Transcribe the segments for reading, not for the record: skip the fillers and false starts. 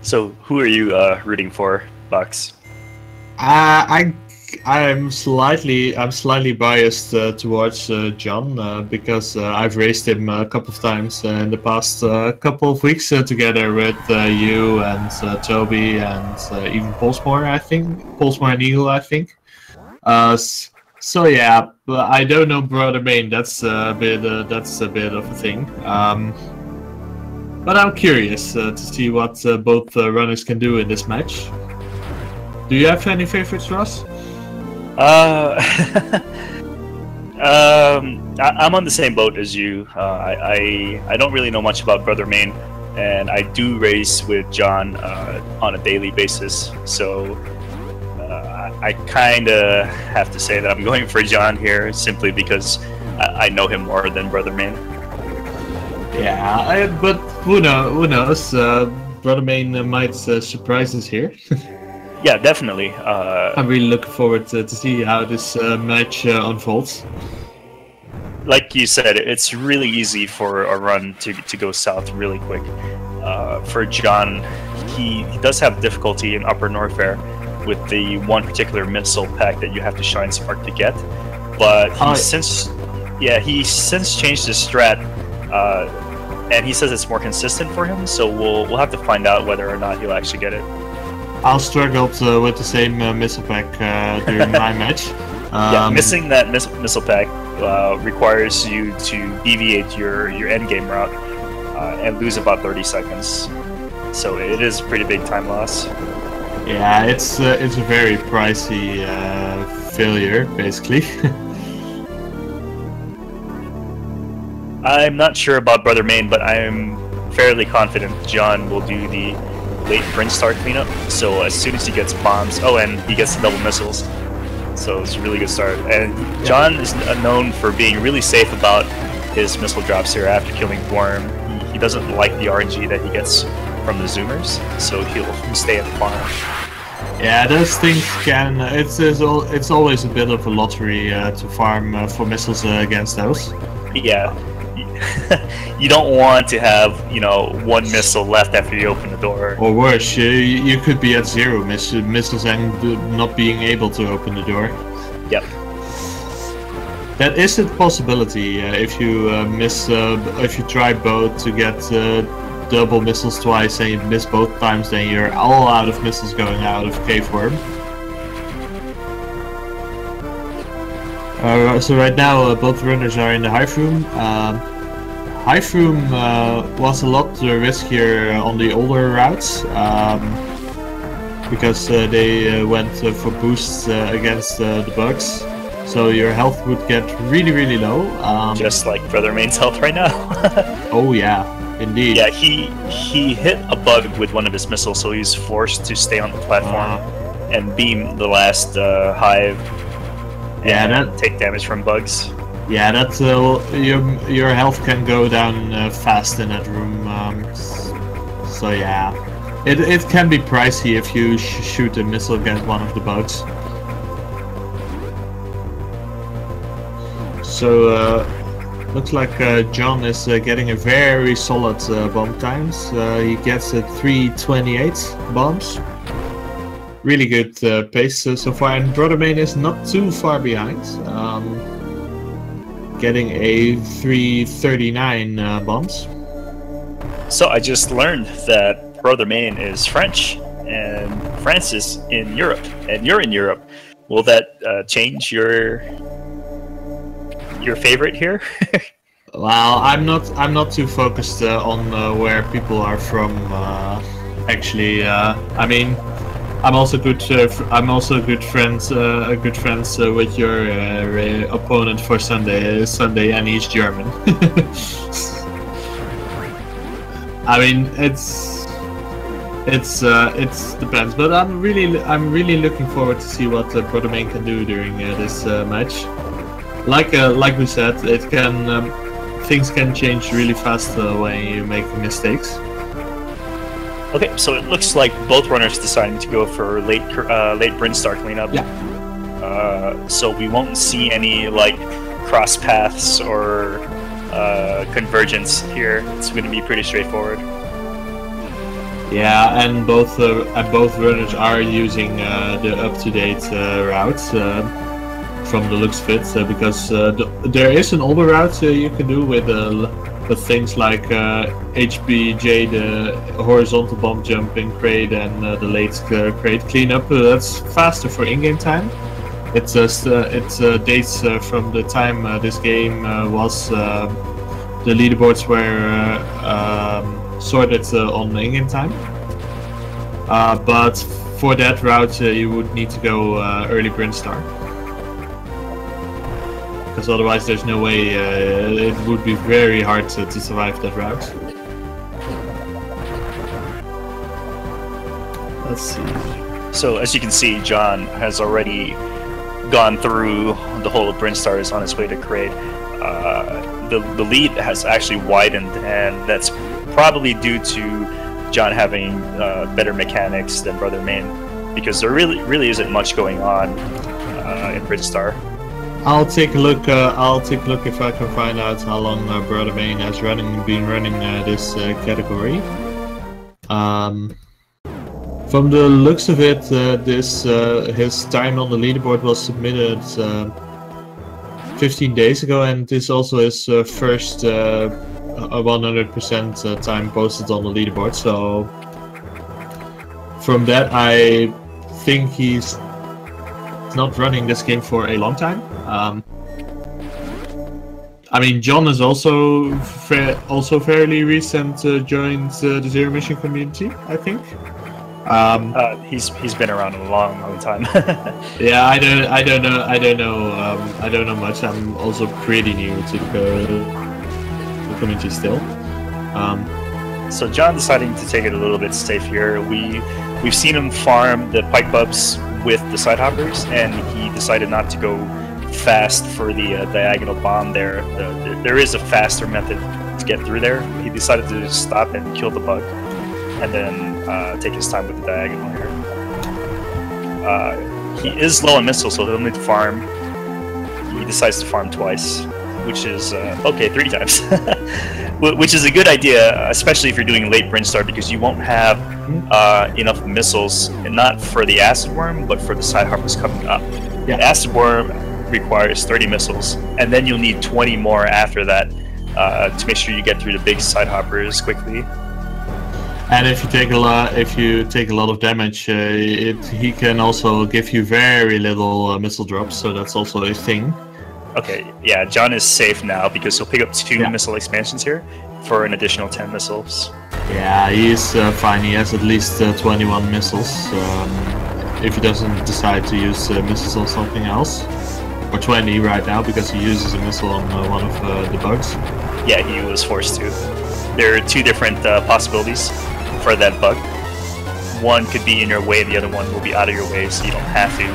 So, who are you rooting for, Bucks? I I'm slightly biased towards John because I've raced him a couple of times in the past couple of weeks together with you and Toby and even Polsmore. I think Polsmore and Eagle. I think. So yeah, but I don't know Brother Main. That's a bit of a thing. But I'm curious to see what both runners can do in this match. Do you have any favorites, Ross? Uh, I'm on the same boat as you. I don't really know much about Brother Main, and I do race with John on a daily basis. So I kind of have to say that I'm going for John here simply because I know him more than Brother Main. Yeah, but who knows? Brother Main might surprise us here. Yeah, definitely. I'm really looking forward to see how this match unfolds. Like you said, it's really easy for a run to go south really quick. For John, he does have difficulty in Upper Norfair with the one particular missile pack that you have to Shine Spark to get. But he since changed his strat, and he says it's more consistent for him. So we'll have to find out whether or not he'll actually get it. I'll struggle with the same missile pack during my match. Yeah, missing that missile pack requires you to deviate your end game route and lose about 30 seconds. So it is a pretty big time loss. Yeah, it's a very pricey failure, basically. I'm not sure about Brother Main, but I'm fairly confident John will do the late Prince Star cleanup. So as soon as he gets bombs, and he gets the double missiles. So it's a really good start. And John is known for being really safe about his missile drops here after killing Worm. He doesn't like the RNG that he gets from the Zoomers, so he'll stay at the farm. Yeah, those things can. It's always a bit of a lottery to farm for missiles against those. Yeah. You don't want to have, one missile left after you open the door. Or worse, you could be at zero missiles and not being able to open the door. Yep. That is a possibility if you if you try both to get double missiles twice and you miss both times, then you're all out of missiles going out of Cave Worm. So right now both runners are in the Hive Room. Hive Room was a lot riskier on the older routes because they went for boosts against the bugs, so your health would get really low. Just like Brother Main's health right now. Oh yeah, indeed. Yeah, he hit a bug with one of his missiles, so he's forced to stay on the platform and beam the last hive. And take damage from bugs. Yeah, that your health can go down fast in that room. So yeah, it can be pricey if you shoot a missile against one of the bugs. So looks like John is getting a very solid bomb times. He gets 328 bombs. Really good pace so far, and Brother Main is not too far behind. Getting a 339 bombs. So I just learned that Brother Main is French, and France is in Europe, and you're in Europe. Will that change your favorite here? Well, I'm not too focused on where people are from. Actually, I mean, I'm also good friends with your opponent for Sunday, and he's German. I mean, it's depends, but I'm really looking forward to see what Brother Main can do during this match. Like we said, it can things can change really fast when you make mistakes. Okay, so it looks like both runners deciding to go for late Brinstar cleanup. Yeah. So we won't see any cross paths or convergence here. It's going to be pretty straightforward. Yeah, and both runners are using the up-to-date route from the looks of it, because there is an older route you can do with things like HBJ, the horizontal bump jumping crate, and the late crate cleanup. That's faster for in-game time. It dates from the time this game was the leaderboards were sorted on in-game time. But for that route, you would need to go early Brinstar. Because otherwise there's no way, it would be very hard to survive that route. Let's see. So as you can see, John has already gone through the whole of Brinstar, is on his way to Kraid. The lead has actually widened, and that's probably due to John having better mechanics than Brother Main, because there really isn't much going on in Brinstar. I'll take a look. I'll take a look if I can find out how long Brother Main has been running this category. From the looks of it, his time on the leaderboard was submitted 15 days ago, and this is also his first 100% time posted on the leaderboard. So from that, I think he's not running this game for a long time. I mean, John is also fairly recent joined the Zero Mission community, I think. He's been around a long time. Yeah, I don't know much. I'm also pretty new to the community still. So John deciding to take it a little bit safe here. We've seen him farm the pike bubs with the side hoppers, and he decided not to go fast for the diagonal bomb there. There is a faster method to get through there. He decided to just stop and kill the bug, and then take his time with the diagonal here. He is low on missiles, so he'll need to farm. He decides to farm twice, which is okay, 3 times, which is a good idea, especially if you're doing late Brinstar, because you won't have enough missiles, and not for the acid worm, but for the side hoppers coming up. Yeah. The acid worm requires 30 missiles, and then you'll need 20 more after that to make sure you get through the big side hoppers quickly. And if you take a lot of damage, he can also give you very little missile drops, so that's also a thing. Okay, yeah, John is safe now because he'll pick up 2 missile expansions here for an additional 10 missiles. Yeah, he's fine. He has at least 21 missiles. If he doesn't decide to use missiles on something else, or 20 right now because he uses a missile on one of the bugs. Yeah, he was forced to. There are 2 different possibilities for that bug. One could be in your way, the other one will be out of your way, so you don't have to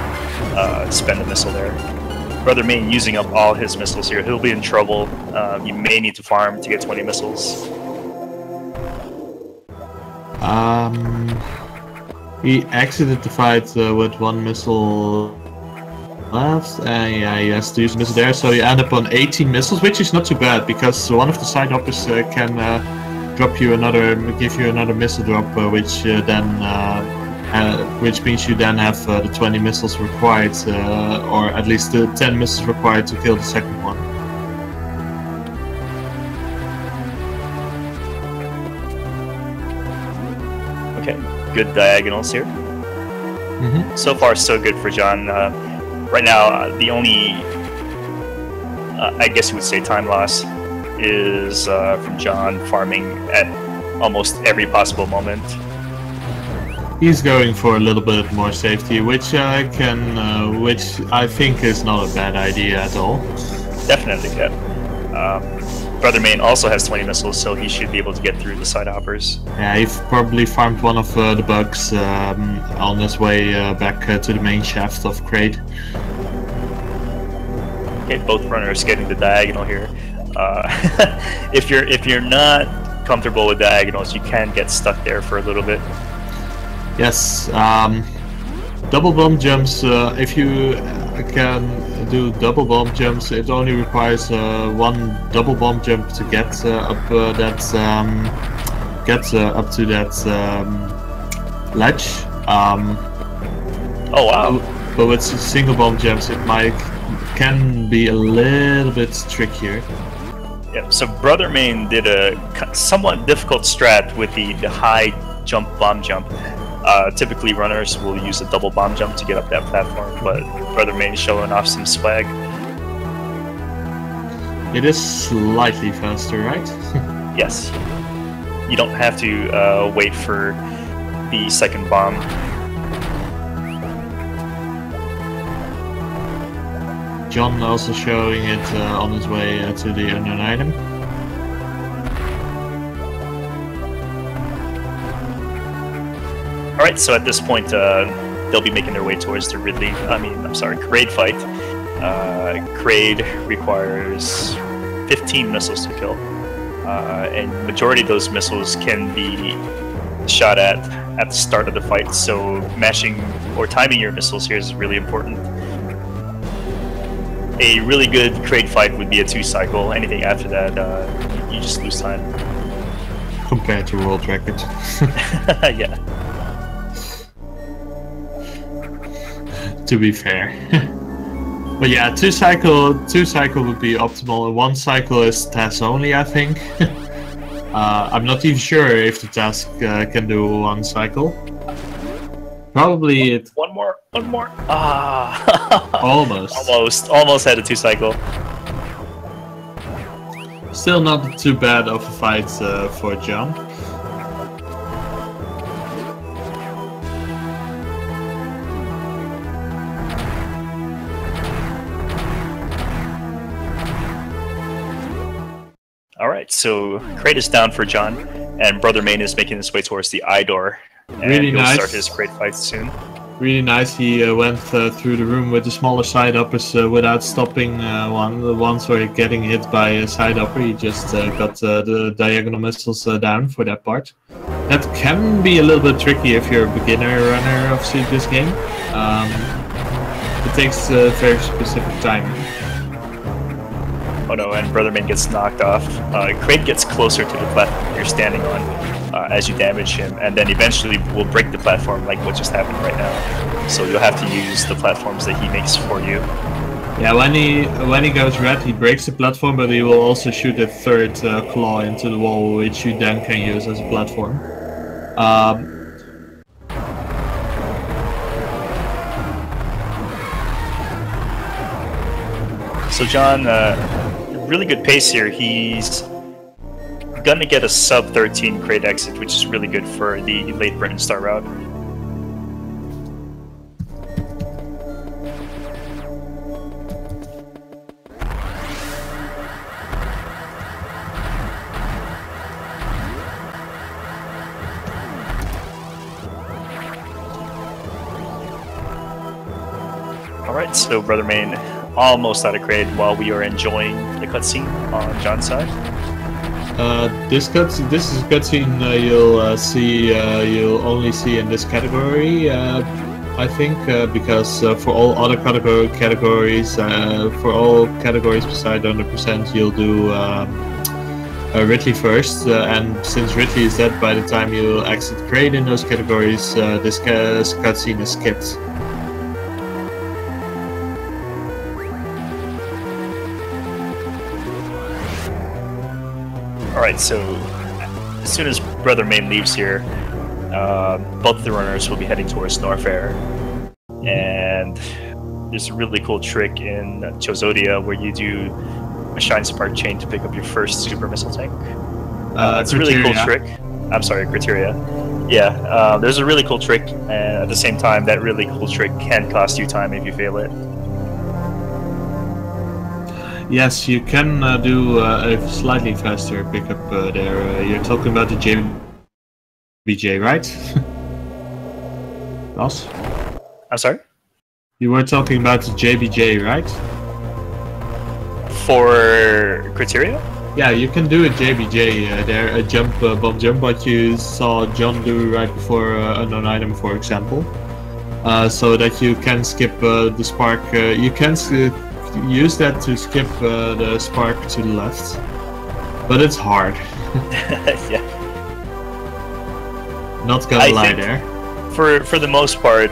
spend a missile there. Brother Main using up all his missiles here. He'll be in trouble. You may need to farm to get 20 missiles. He exited the fight with 1 missile left, and yeah, he has to use a missile there, so you end up on 18 missiles, which is not too bad, because one of the side hoppers can give you another missile drop, which means you then have the 20 missiles required, or at least the 10 missiles required to kill the second one. Okay, good diagonals here. So far, so good for John. Right now, the only, I guess you would say, time loss is from John farming at almost every possible moment. He's going for a little bit more safety, which I think is not a bad idea at all. Definitely, yeah. Brother Main also has 20 missiles, so he should be able to get through the side hoppers. Yeah, he probably farmed one of the bugs on his way back to the main shaft of Kraid. Okay, both runners getting the diagonal here. If you're not comfortable with diagonals, you can get stuck there for a little bit. Yes, double bomb jumps. If you can do double bomb jumps, it only requires 1 double bomb jump to get up that get up to that ledge. Oh wow! But with single bomb jumps, it can be a little bit trickier. Yeah. So Brother Main did a somewhat difficult strat with the high jump bomb jump. Typically, runners will use a double bomb jump to get up that platform, but Brother Main is showing off some swag. It is slightly faster, right? Yes. You don't have to wait for the second bomb. John also showing it on his way to the unknown item. Alright, so at this point, they'll be making their way towards the Kraid fight. Kraid requires 15 missiles to kill. And majority of those missiles can be shot at the start of the fight, so mashing or timing your missiles here is really important. A really good Kraid fight would be a 2-cycle. Anything after that, you just lose time. Compared to world record. Yeah. To be fair. But yeah, 2-cycle would be optimal. 1 cycle is task only, I think. I'm not even sure if the task can do 1 cycle. Probably it. One more. Ah. Almost had a 2-cycle. Still not too bad of a fight for John. Alright, so Kraid is down for John, and Brother Main is making his way towards the eye door. And really he'll nice. Start his Kraid fight soon. Really nice. He went through the room with the smaller side uppers without stopping the ones where getting hit by a side upper. He just got the diagonal missiles down for that part. That can be a little bit tricky if you're a beginner runner of this game. It takes very specific timing. Oh no, and Brother Main gets knocked off. Kraid gets closer to the platform you're standing on as you damage him, and then eventually will break the platform like what just happened right now. So you'll have to use the platforms that he makes for you. Yeah, when he goes red, he breaks the platform, but he will also shoot a third claw into the wall, which you then can use as a platform. So John, really good pace here. He's gonna get a sub 13 Kraid exit, which is really good for the late Britain Star route. Alright, so Brother Main almost out of Kraid while we are enjoying the cutscene on John's side. This is a cutscene you'll only see in this category, I think, because for all other categories, for all categories beside 100%, you'll do Ridley first, and since Ridley is dead by the time you exit Kraid in those categories, this cutscene is skipped. Alright, so as soon as Brother Main leaves here, both the runners will be heading towards Norfair. And there's a really cool trick in Chozodia where you do a Shine Spark Chain to pick up your first super missile tank. It's a really cool trick. I'm sorry, Criteria. Yeah, there's a really cool trick, and at the same time, that really cool trick can cost you time if you fail it. Yes, you can do a slightly faster pickup there. You're talking about the JBJ, right? Ross? I'm sorry? You were talking about the JBJ, right? For Criteria? Yeah, you can do a JBJ there, a bomb jump, what you saw John do right before unknown item, for example. So that you can skip the spark. You can use that to skip the spark to the left, but it's hard. Yeah. Not gonna lie there. For the most part,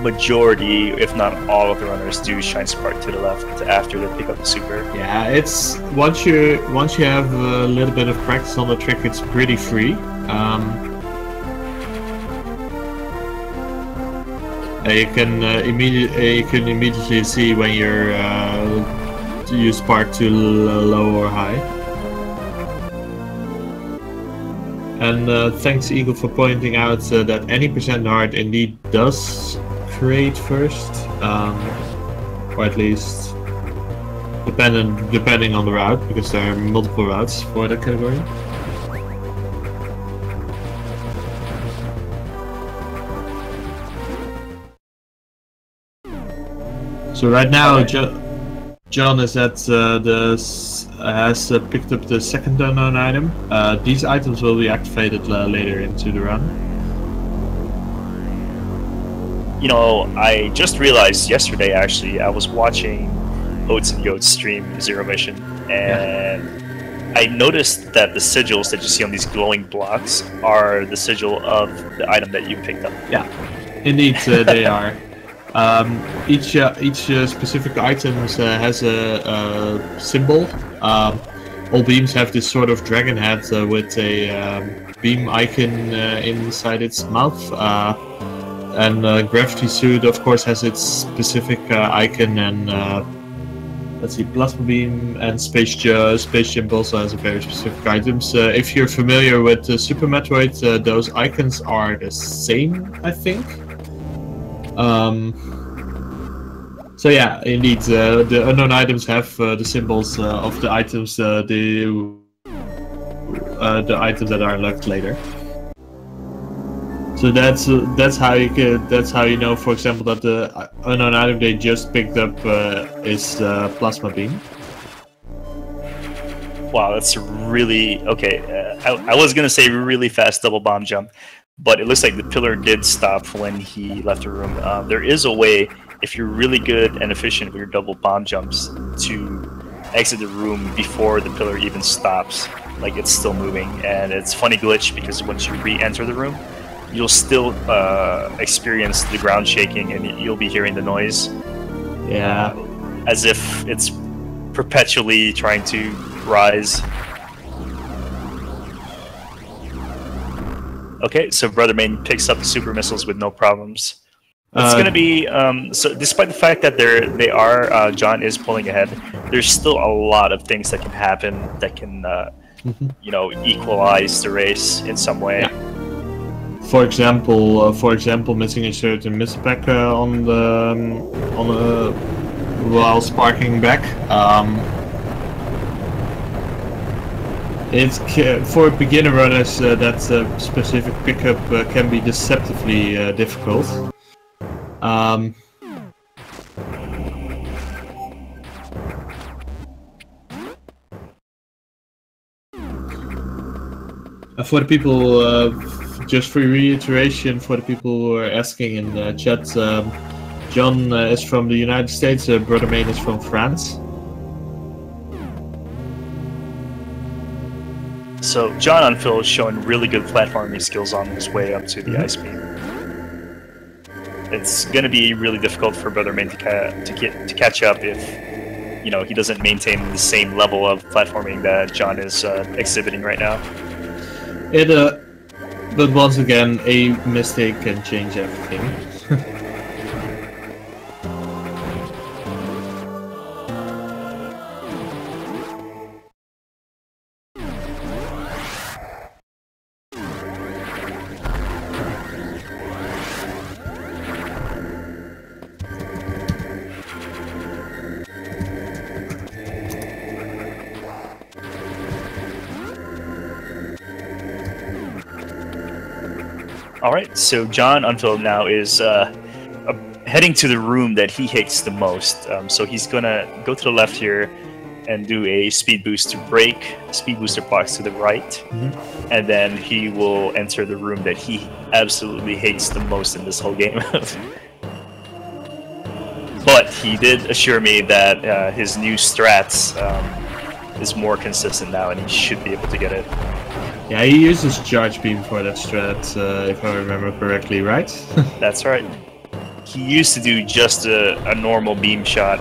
majority, if not all of the runners do shine spark to the left after they pick up the super. Yeah, it's once you have a little bit of practice on the trick, it's pretty free. You can immediately see when you spark too low or high. And thanks Eagle for pointing out that any percent hard indeed does create first, or at least depending on the route, because there are multiple routes for that category. So right now, John is at has picked up the second unknown item. These items will be activated later into the run. You know, I just realized yesterday, actually, I was watching Oats and Goats stream Zero Mission, and I noticed that the sigils that you see on these glowing blocks are the sigil of the item that you picked up. Yeah, indeed, they are. Each specific item has a symbol. All beams have this sort of dragon head with a beam icon inside its mouth. And Gravity Suit, of course, has its specific icon, and let's see, Plasma Beam and Space Jump also has a very specific items. If you're familiar with Super Metroid, those icons are the same, I think. So yeah, indeed, the unknown items have the symbols of the items, the items that are unlocked later. So that's how you know, for example, that the unknown item they just picked up is Plasma Beam. Wow, that's really okay. I was gonna say really fast double bomb jump, but it looks like the pillar did stop when he left the room. There is a way, if you're really good and efficient with your double bomb jumps, to exit the room before the pillar even stops. Like it's still moving, and it's funny glitch because once you re-enter the room, you'll still experience the ground shaking, and you'll be hearing the noise. Yeah. As if it's perpetually trying to rise. Okay, so Brother Main picks up the super missiles with no problems. It's going to be so. Despite the fact that John is pulling ahead, there's still a lot of things that can happen that can, you know, equalize the race in some way. Yeah. For example, missing a certain misspec while sparking back. It's for beginner runners that specific pickup can be deceptively difficult. For the people, just for reiteration, for the people who are asking in the chat, John is from the United States, Brother Main is from France. So John on Phil is showing really good platforming skills on his way up to the ice beam. It's going to be really difficult for Brother Main to catch up if, you know, he doesn't maintain the same level of platforming that John is exhibiting right now. But once again, a mistake can change everything. Alright, so John Unfilled now is heading to the room that he hates the most. So he's gonna go to the left here and do a speed boost to break, speed booster box to the right, and then he will enter the room that he absolutely hates the most in this whole game. But he did assure me that his new strats is more consistent now, and he should be able to get it. Yeah, he uses charge beam for that strat, if I remember correctly, right? That's right. He used to do just a normal beam shot.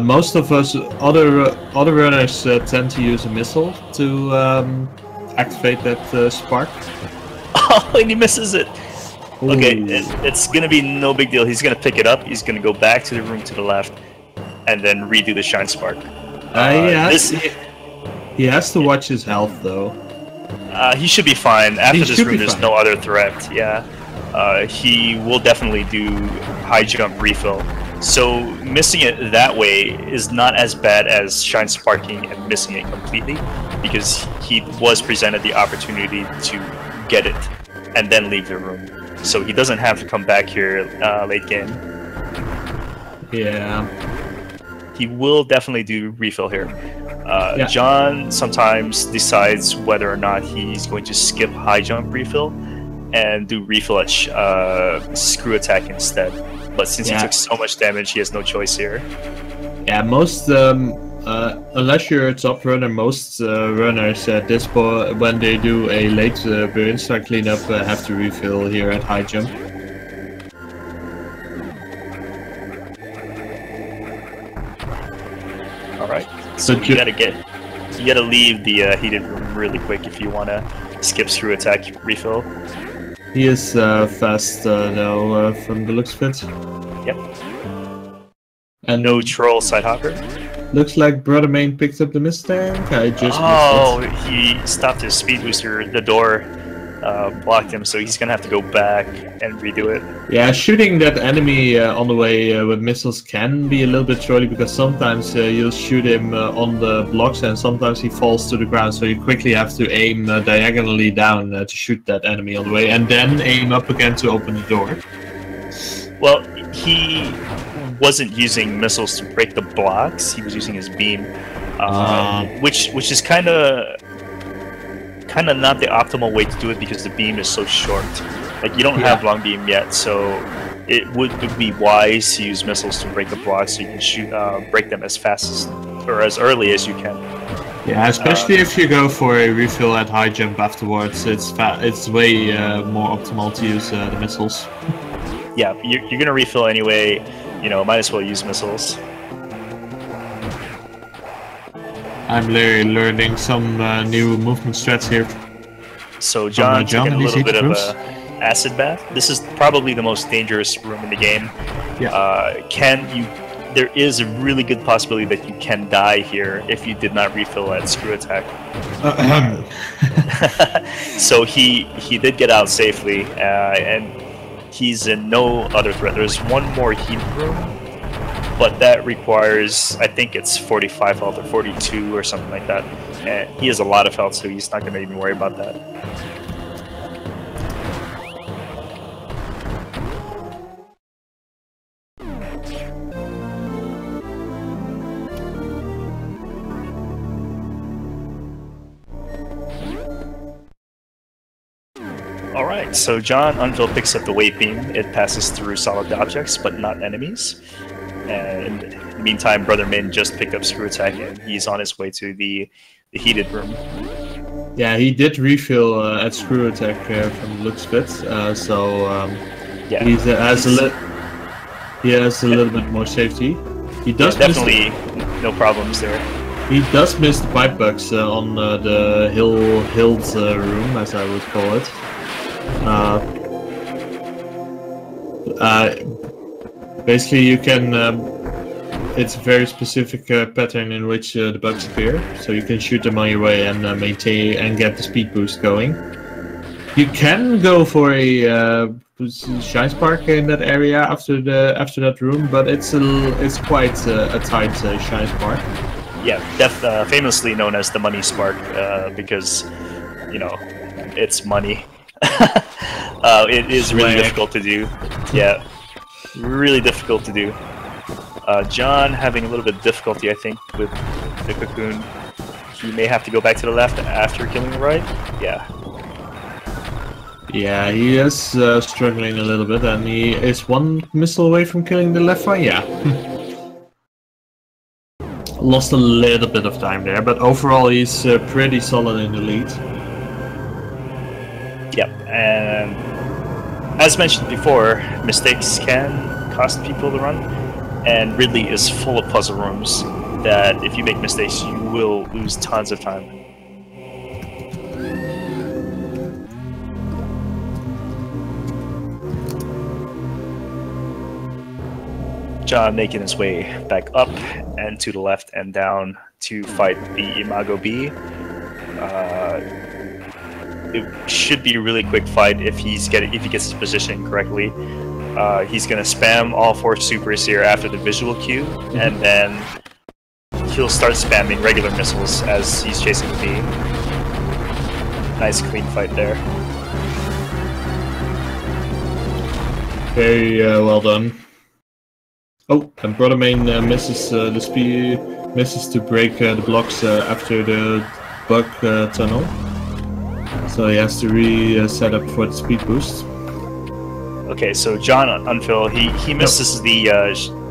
Most of us, other runners, tend to use a missile to activate that spark. Oh, and he misses it. Okay, Ooh. it's gonna be no big deal. He's gonna pick it up. He's gonna go back to the room to the left, and then redo the shine spark. He has to watch his health though. He should be fine. After this room, there's fine. no other threat. Yeah, he will definitely do high jump refill. So missing it that way is not as bad as shine sparking and missing it completely, because he was presented the opportunity to get it and then leave the room. So he doesn't have to come back here late game. Yeah. He will definitely do refill here. Yeah. John sometimes decides whether or not he's going to skip high jump refill and do refill at screw attack instead. But since he took so much damage, he has no choice here. Yeah, most unless you're a top runner, most runners at this point, when they do a late burn start cleanup, have to refill here at high jump. All right, so you gotta leave the heated room really quick if you wanna skip through attack refill. He is fast though, from the looks of it. Yep. And no troll side hopper. Looks like Brother Main picked up the Mustang. I just missed it. He stopped his speed booster. The door blocked him, so he's gonna have to go back and redo it. Yeah, shooting that enemy on the way with missiles can be a little bit trolly, because sometimes you'll shoot him on the blocks and sometimes he falls to the ground, so you quickly have to aim diagonally down to shoot that enemy on the way, and then aim up again to open the door. Well, he wasn't using missiles to break the blocks. He was using his beam, which is kind of not the optimal way to do it, because the beam is so short. Like, you don't have long beam yet, so it would be wise to use missiles to break the blocks so you can shoot break them as fast as, or as early as you can. Yeah, especially if you go for a refill at high jump afterwards, it's way more optimal to use the missiles. Yeah, you're gonna refill anyway. You know, might as well use missiles. I'm learning some new movement strats here. So John took a little bit of a acid bath. This is probably the most dangerous room in the game. Yeah. There is a really good possibility that you can die here if you did not refill at screw attack. So he did get out safely, and he's in no other threat. There's one more heat room, but that requires, I think it's 45 health or 42 or something like that. And he has a lot of health, so he's not going to even worry about that. Alright, so John Unville picks up the weight beam. It passes through solid objects, but not enemies. And in the meantime, Brother Min just picked up screw attack, and he's on his way to the heated room. Yeah, he did refill at screw attack from the looks of it, yeah, he has a little bit more safety. He does definitely no problems there. He does miss the pipe bugs on the hills room, as I would call it. Basically, you can. It's a very specific pattern in which the bugs appear, so you can shoot them on your way and maintain and get the speed boost going. You can go for a shine spark in that area after that room, but it's quite a tight shine spark. Yeah, famously known as the money spark, because you know it's money. It is really difficult to do. Yeah, really difficult to do. John having a little bit of difficulty, I think, with the cocoon. He may have to go back to the left after killing the right. Yeah. Yeah, he is struggling a little bit, and he is one missile away from killing the left one. Yeah. lost a little bit of time there, but overall he's pretty solid in the lead. Yep, and as mentioned before, mistakes can cost people the run, and Ridley is full of puzzle rooms that if you make mistakes, you will lose tons of time. John making his way back up and to the left and down to fight the Imago B. It should be a really quick fight if he gets his position correctly. He's gonna spam all 4 supers here after the visual cue, and then he'll start spamming regular missiles as he's chasing the B. Nice clean fight there. Very well done. Oh, and Brother Main misses the speed, misses to break the blocks after the bug tunnel. So he has to reset up for the speed boost. Okay, so John Unfill, he misses the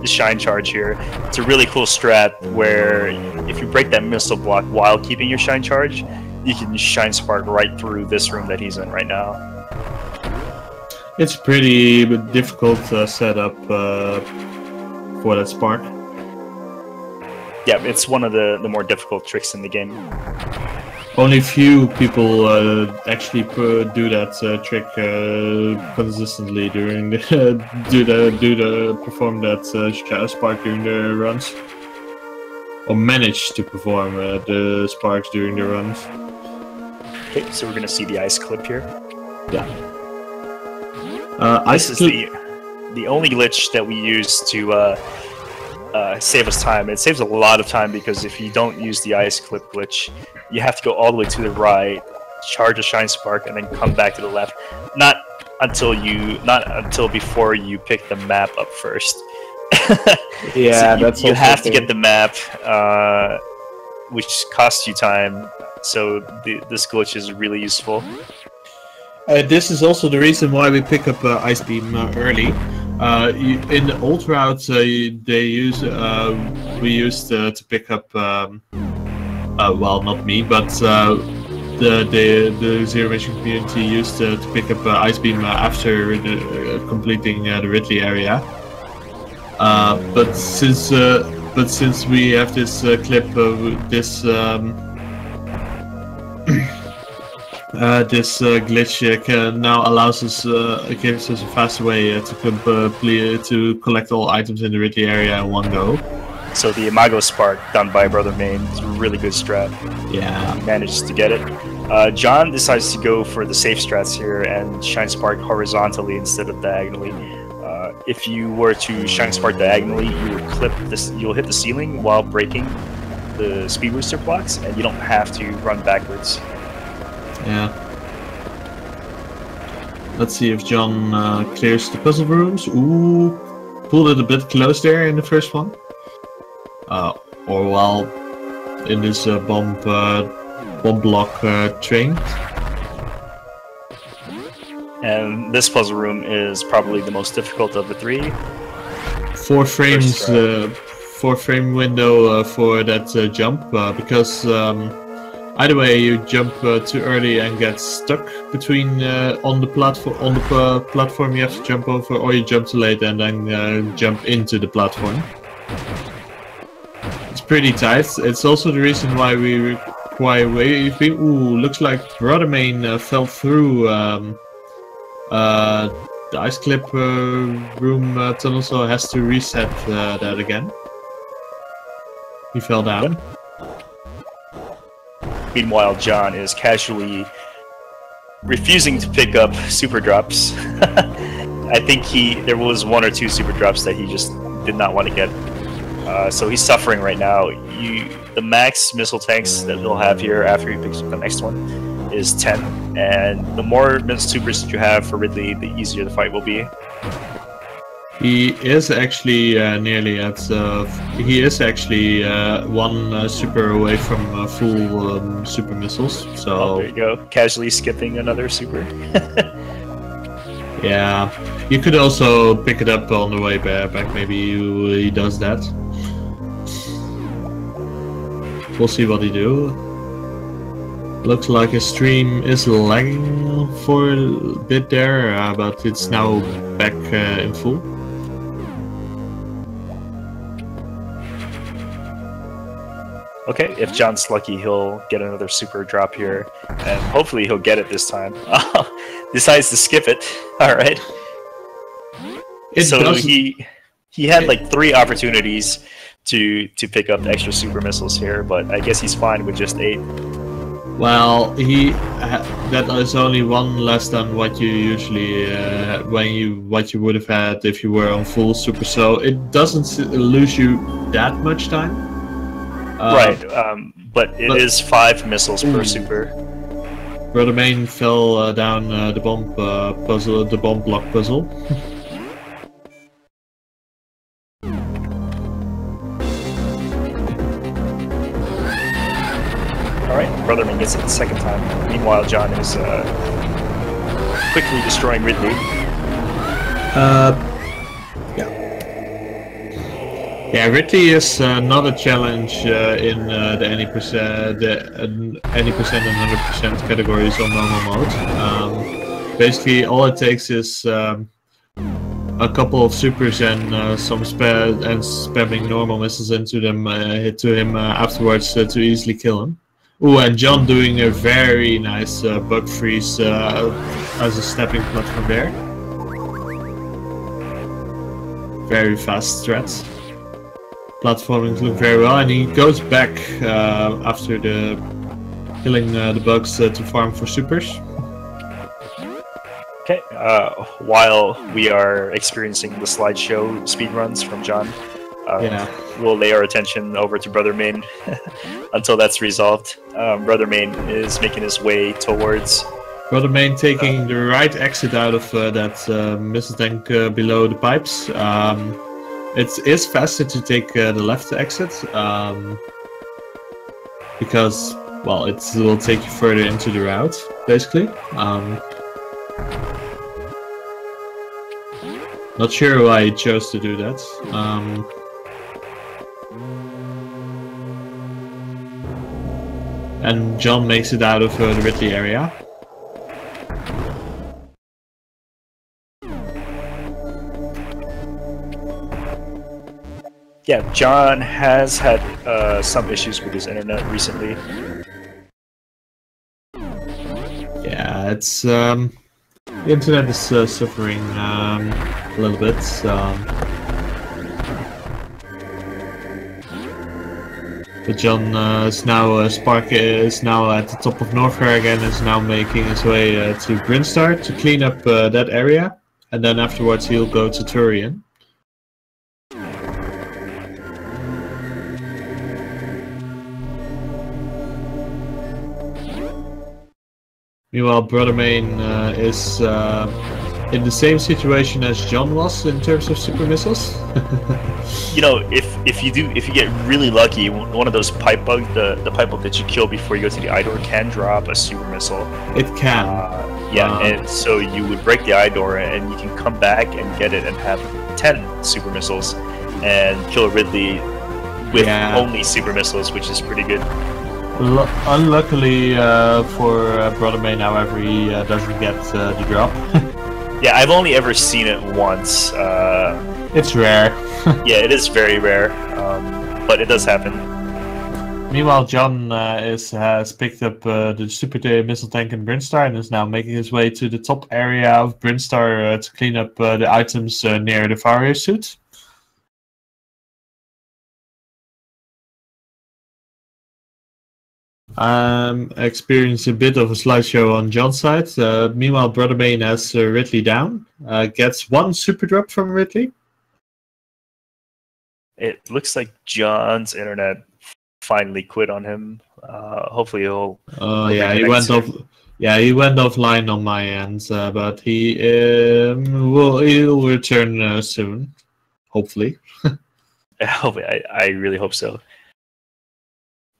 shine charge here. It's a really cool strat where if you break that missile block while keeping your shine charge, you can shine spark right through this room that he's in right now. It's pretty difficult setup for that spark. Yeah, it's one of the more difficult tricks in the game. Only few people actually do that trick consistently during the perform that spark during the runs, or manage to perform the sparks during the runs. Okay, so we're gonna see the ice clip here. Yeah. This is the only glitch that we use to save us time. It saves a lot of time because if you don't use the ice clip glitch, you have to go all the way to the right, charge a shine spark, and then come back to the left. Not until before you pick the map up first. Yeah, so you have to get the map, which costs you time. So this glitch is really useful. This is also the reason why we pick up Ice Beam early. In the old route, we used to pick up. Well, not me, but the Zero Mission community used to pick up Ice Beam after completing the Ridley area. But since we have this clip, this glitch now allows us, gives us a faster way to collect all items in the Ridley area in one go. So the Imago Spark done by Brother Main is a really good strat. Yeah. He manages to get it. John decides to go for the safe strats here and shine spark horizontally instead of diagonally. If you were to shine spark diagonally, you would clip this. You'll hit the ceiling while breaking the speed booster blocks, and you don't have to run backwards. Yeah. Let's see if John clears the puzzle rooms. Ooh, pulled it a bit close there in the first one. Or while in this bomb block train. And this puzzle room is probably the most difficult of the 3. 4 frames, 4 frame window for that jump because either way you jump too early and get stuck between on the platform you have to jump over, or you jump too late and then jump into the platform. It's pretty tight. It's also the reason why we require wave beam. Ooh, looks like Brother Main fell through the ice clip room tunnel, so has to reset that again. He fell down. Meanwhile, John is casually refusing to pick up super drops. I think there was 1 or 2 super drops that he just did not want to get. So he's suffering right now. The max missile tanks that he'll have here after he picks up the next one is 10, and the more missile supers that you have for Ridley, the easier the fight will be. He is actually nearly at. He is actually 1 super away from full super missiles. So there you go, casually skipping another super. Yeah, you could also pick it up on the way back. Maybe he does that. we'll see what he do. Looks like his stream is lagging for a bit there, but it's now back in full. Okay, if John's lucky, he'll get another super drop here, and hopefully he'll get it this time. Decides to skip it. All right. So he had like 3 opportunities to pick up extra super missiles here, but I guess he's fine with just 8. Well, that is only 1 less than what you usually what you would have had if you were on full super. So it doesn't lose you that much time. Right, but it is 5 missiles per super. Brother Main fell down the bomb puzzle, the bomb block puzzle. Alright, Brother Main gets it the 2nd time. Meanwhile, John is quickly destroying Ridley. Yeah, Ridley is not a challenge in the any percent and 100% categories on normal mode. Basically, all it takes is a couple of supers and some spamming normal missiles into them, hit to him afterwards to easily kill him. Ooh, and John doing a very nice bug freeze as a stepping platform there. Very fast threats. Platforming look very well, and he goes back after killing the bugs to farm for supers. Okay, while we are experiencing the slideshow speedruns from John, we'll lay our attention over to Brother Main until that's resolved. Brother Main is making his way towards... Brother Main taking the right exit out of that missile tank below the pipes. It is faster to take the left exit, because, well, it will take you further into the route, basically. Not sure why he chose to do that. And John makes it out of the Ridley area. Yeah, John has had some issues with his internet recently. Yeah, it's the internet is suffering a little bit. But John is now Spark is now at the top of Northfair again. Is now making his way to Brinstar to clean up that area, and then afterwards he'll go to Turian. Meanwhile, Brother Main is in the same situation as John was in terms of super missiles. You know, if you get really lucky, one of those pipe bugs, the pipe bug that you kill before you go to the eye door can drop a super missile. It can. And so you would break the eye door, and you can come back and get it and have 10 super missiles and kill Ridley with only super missiles, which is pretty good. Unluckily for Brother Main, however, he doesn't get the drop. Yeah, I've only ever seen it once. It's rare. Yeah, it is very rare, but it does happen. Meanwhile, John has picked up the super missile tank in Brinstar and is now making his way to the top area of Brinstar to clean up the items near the Vario suit. Experiencing a bit of a slideshow on John's side. Meanwhile, Brother Main has Ridley down. Gets 1 super drop from Ridley. It looks like John's internet finally quit on him. Hopefully he'll... he went off. Yeah, he went offline on my end, but he'll return soon. Hopefully. I really hope so.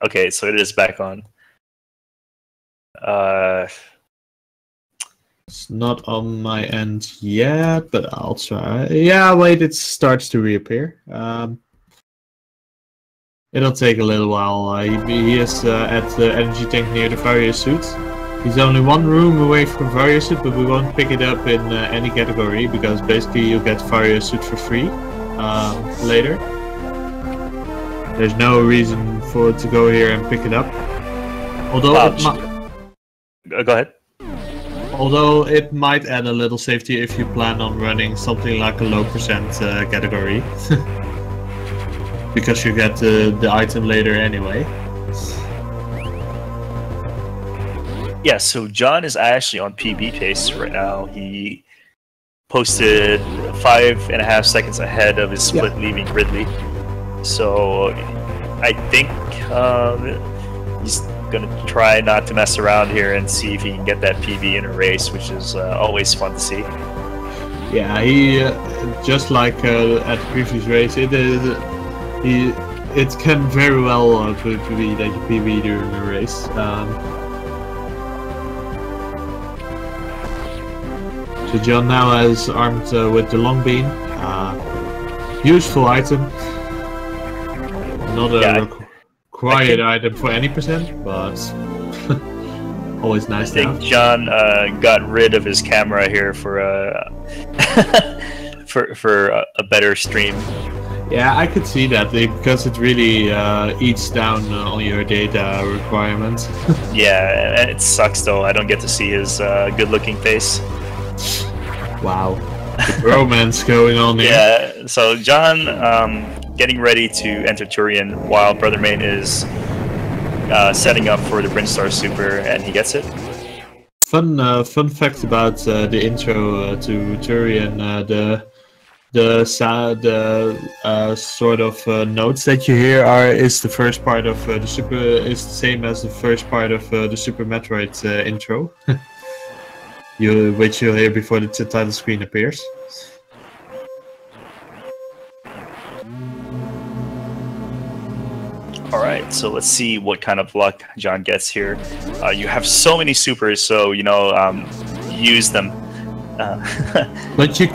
Okay, so it is back on. It's not on my end yet, but I'll try. Yeah, wait, it starts to reappear. It'll take a little while. He is at the energy tank near the Vario suit. He's only one room away from Vario suit, but we won't pick it up in any category because basically you get Vario suit for free later. There's no reason to go here and pick it up. Although go ahead. Although it might add a little safety if you plan on running something like a low percent category. Because you get the item later anyway. Yeah, so John is actually on PB pace right now. He posted 5.5 seconds ahead of his split leaving Ridley. So I think he's gonna try not to mess around here and see if he can get that PB in a race, which is always fun to see. Yeah, he just like at the previous race, it can very well be that you PB during the race. So John now is armed with the long beam, useful item. Not a required item for any percent, but always nice to have. I think John got rid of his camera here for for a better stream. Yeah, I could see that because it really eats down on your data requirements. Yeah, and it sucks though. I don't get to see his good-looking face. Wow, the romance going on here. Yeah, so John getting ready to enter Turian while Brother Main is setting up for the Brinstar Super, and he gets it. Fun fact about the intro to Turian, the sort of notes that you hear is the first part of the Super is the same as the first part of the Super Metroid intro, which you'll hear before the title screen appears. Alright, so let's see what kind of luck John gets here. You have so many supers, so use them. But you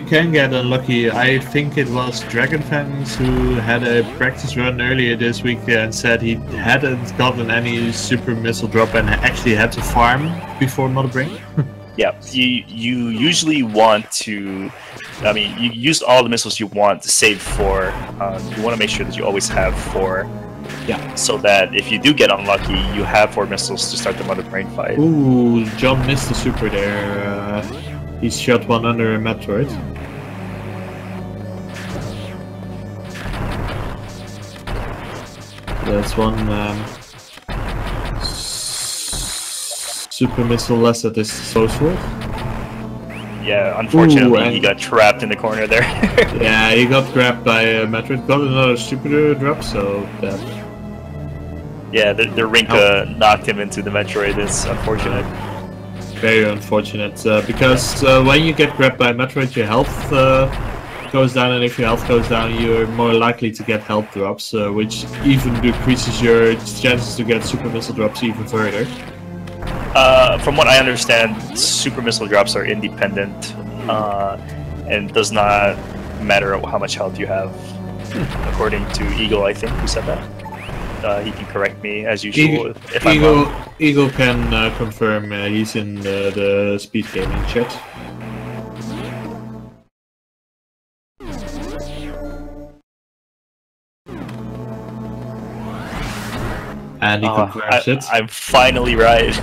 can get unlucky. I think it was Dragonfangs who had a practice run earlier this week and said he hadn't gotten any super missile drop and actually had to farm before Mother Brain. Yeah, you usually want to. I mean, you use all the missiles you want to save 4. You want to make sure that you always have 4. Yeah. So that if you do get unlucky, you have 4 missiles to start the Mother Brain fight. Ooh, John missed the super there. He shot one under a Metroid. That's one super missile less at this social. Yeah, unfortunately, he got trapped in the corner there. Yeah, he got grabbed by a Metroid. Got another super drop, so that. Yeah, the Rinka knocked him into the Metroid. It's unfortunate. Very unfortunate, because when you get grabbed by a Metroid, your health goes down, and if your health goes down, you're more likely to get health drops, which even decreases your chances to get super missile drops even further. From what I understand, super missile drops are independent, and does not matter how much health you have. According to Eagle, I think, who said that. He can correct me as usual if I'm wrong. Eagle can confirm. He's in the speed gaming chat. And he confirms it. I'm finally right.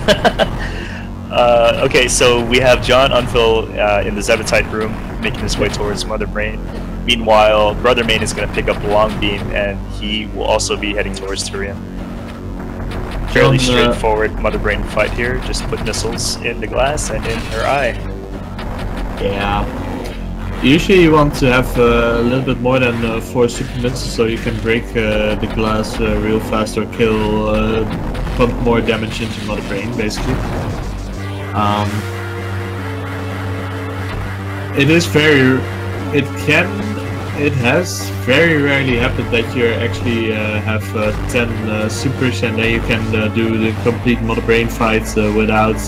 Okay, so we have John Unfil in the Zebetite room, making his way towards Mother Brain. Meanwhile, Brother Main is going to pick up the long beam, and he will also be heading towards Turian. Fairly straightforward Mother Brain fight here. Just put missiles in the glass and in her eye. Yeah. Usually you want to have a little bit more than 4 super missiles so you can break the glass real fast or kill, pump more damage into Mother Brain, basically. It has very rarely happened that you actually have 10 supers and then you can do the complete Mother Brain fight without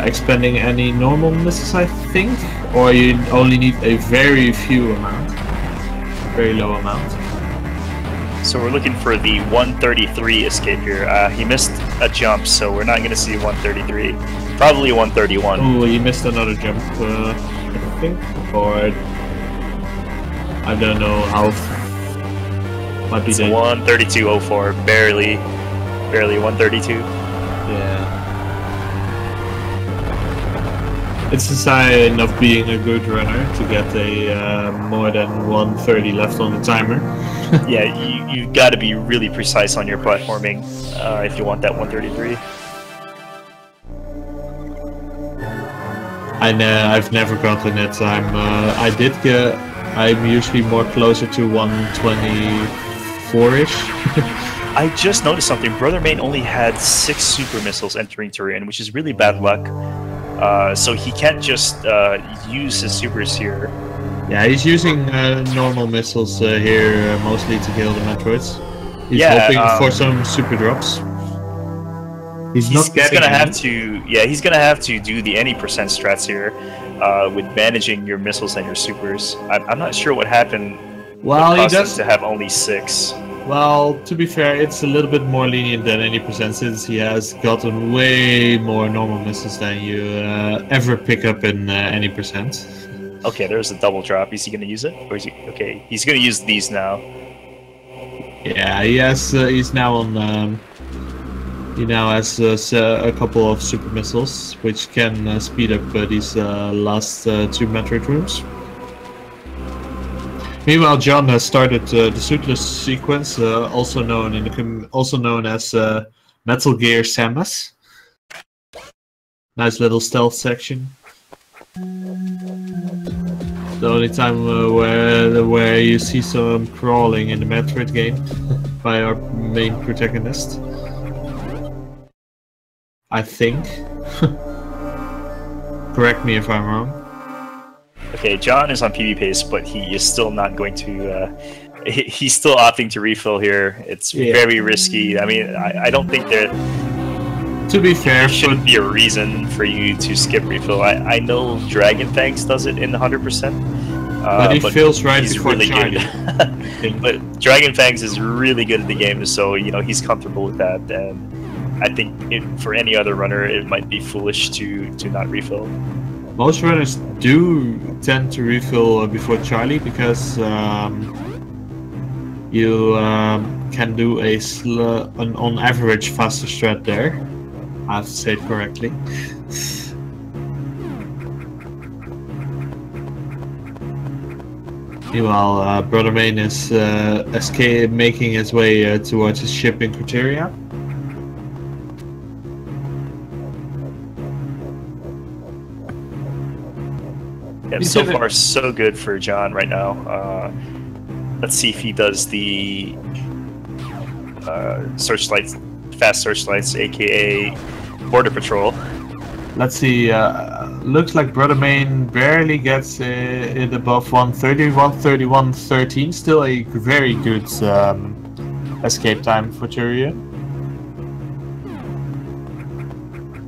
expending any normal missiles, I think, or you only need a very few amount. very low amount. So we're looking for the 133 escape here. He missed a jump, so we're not going to see 133. Probably 131. Oh, he missed another jump, I think, or I don't know how. Might be it's 132.04, barely 132. Yeah. It's a sign of being a good runner to get a more than 130 left on the timer. Yeah, you got to be really precise on your platforming if you want that 133. I've never gotten it. I'm usually more closer to 124-ish. I just noticed something. Brother Main only had 6 super missiles entering terrain, which is really bad luck. So he can't just use his supers here. Yeah, he's using normal missiles here mostly to kill the Metroids. He's hoping for some super drops. He's gonna have to do the any percent strats here with managing your missiles and your supers. I'm not sure what happened. Well, he does to have only 6. Well, to be fair, it's a little bit more lenient than any percent since he has gotten way more normal missiles than you ever pick up in any percent. Okay, there's a double drop. Is he going to use it? Or is he... Okay, he's going to use these now. Yeah, he has. He's now on... he now has a couple of super missiles, which can speed up these last 2 Metroid rooms. Meanwhile, John has started the suitless sequence, also known as Metal Gear Samus. Nice little stealth section. The only time where you see some crawling in the Metroid game by our main protagonist, I think. Correct me if I'm wrong. Okay, John is on PB pace, but he is still not going to. He's still opting to refill here. It's very risky. I mean, I don't think that. To be fair, there shouldn't be a reason for you to skip refill. I know Dragon Fangs does it in 100%. But he feels right before really Charlie. good. But Dragon Fangs is really good at the game, so he's comfortable with that. And I think for any other runner, it might be foolish to not refill. Most runners do tend to refill before Charlie because you can do an on average faster strat there. I have to say it correctly. Meanwhile, Brother Main is making his way towards his ship in Criteria. Yeah, so far so good for John right now. Let's see if he does the searchlights, fast searchlights, aka border patrol. Let's see. Looks like Brother Main barely gets it above 130, 131.13. Still a very good escape time for Turia.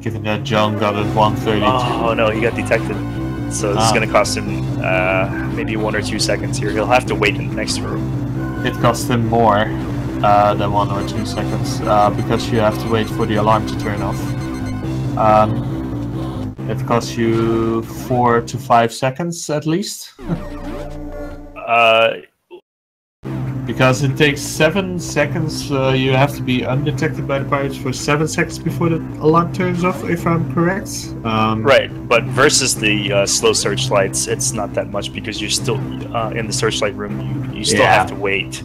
Given that John got it 132. Oh no, he got detected. So this is going to cost him maybe 1 or 2 seconds here. He'll have to wait in the next room. It cost him more than 1 or 2 seconds because you have to wait for the alarm to turn off. It costs you 4 to 5 seconds at least. Because it takes 7 seconds, you have to be undetected by the pirates for 7 seconds before the alarm turns off, if I'm correct. Right, but versus the slow searchlights, it's not that much because you're still in the searchlight room. You still have to wait,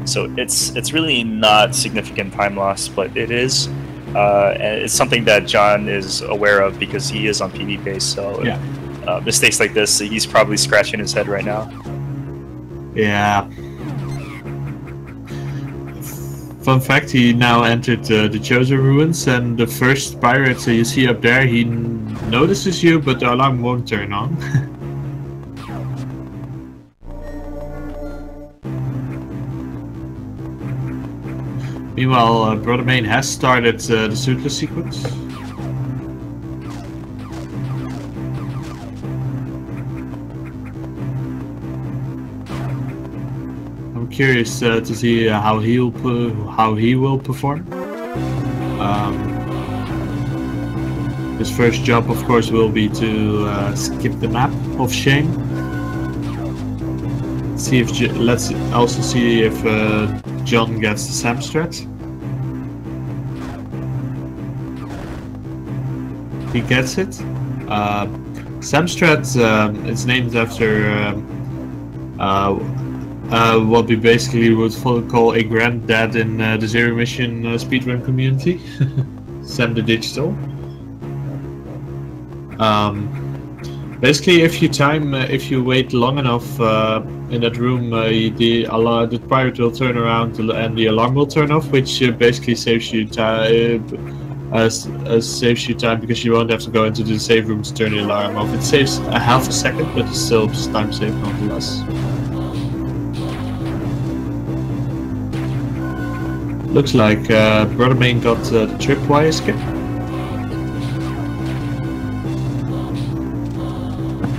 so it's really not significant time loss, but it is. And it's something that John is aware of because he is on PB pace. So mistakes like this, he's probably scratching his head right now. Yeah. Fun fact, he now entered the Chozo ruins, and the first pirate you see up there, he notices you, but the alarm won't turn on. Meanwhile, Brother Main has started the suitless sequence. curious to see how he will perform. His first job, of course, will be to skip the map of shame. See if let's also see if John gets the Sam strat. He gets it. Sam strat is named after what we basically would call a granddad in the Zero Mission speedrun community. Sam the Digital. Basically, if you wait long enough in that room, the pirate will turn around and the alarm will turn off, which basically saves you time. Saves you time because you won't have to go into the save room to turn the alarm off. It saves a half a second, but it's still time safe nonetheless. Looks like Brother Main got the tripwire skip.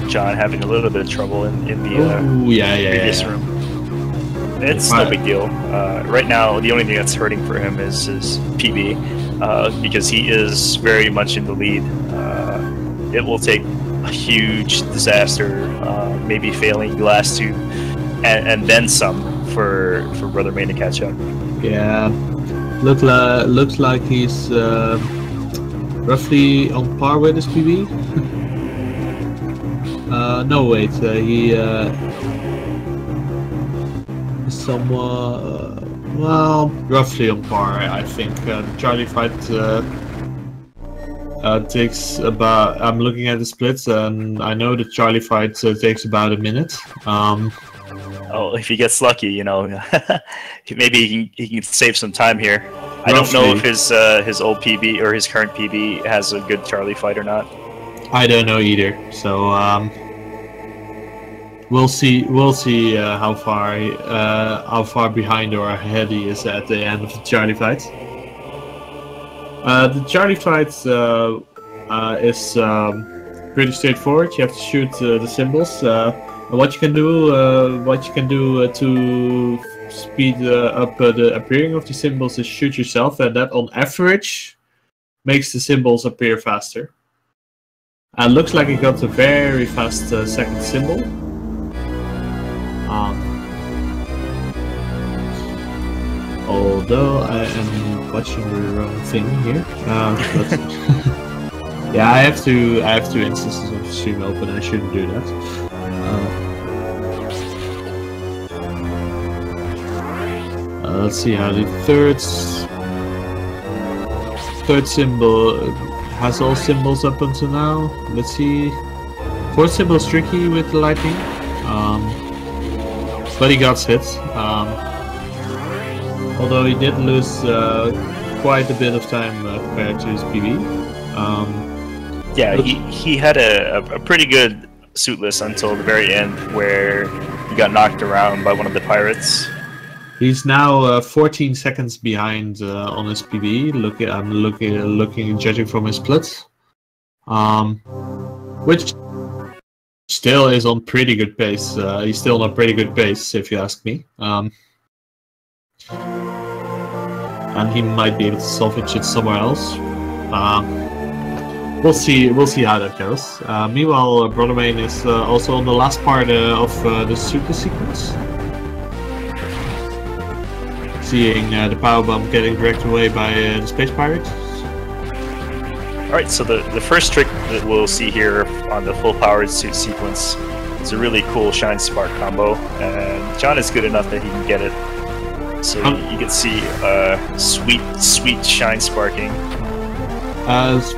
John having a little bit of trouble in the previous room. It's no big deal. Right now, the only thing that's hurting for him is his PB, because he is very much in the lead. It will take a huge disaster, maybe failing the last two, and then some for Brother Main to catch up. Yeah, looks like he's roughly on par with his PB. No, wait, he is somewhat, well, roughly on par, I think. Charlie fight takes about, I'm looking at the splits, and I know the Charlie fight takes about a minute. Oh, if he gets lucky, you know, maybe he can save some time here. I don't know if his old PB or his current PB has a good Charlie fight or not. I don't know either. So we'll see how far behind or ahead he is at the end of the Charlie fight. The Charlie fight is pretty straightforward. You have to shoot the symbols. What you can do to speed up the appearing of the symbols is shoot yourself, and that on average makes the symbols appear faster. And looks like he got a very fast second symbol. Although I am watching the wrong thing here. But yeah, I have two instances of the stream open. I shouldn't do that. Let's see how the third symbol has all symbols up until now. Let's see. Fourth symbol is tricky with the lightning, but he got hit. Although he did lose quite a bit of time compared to his PB. Yeah, he had a pretty good suitless until the very end, where he got knocked around by one of the pirates. He's now 14 seconds behind on his PB. I'm looking, judging from his splits, which still is on pretty good pace. He's still on a pretty good pace, if you ask me. And he might be able to salvage it somewhere else. We'll see how that goes. Meanwhile, Brother Main is also on the last part of the super sequence. Seeing the powerbomb getting dragged away by the space pirate. Alright, so the first trick that we'll see here on the full powered suit sequence is a really cool Shine Spark combo, and John is good enough that he can get it. So you can see sweet Shine Sparking.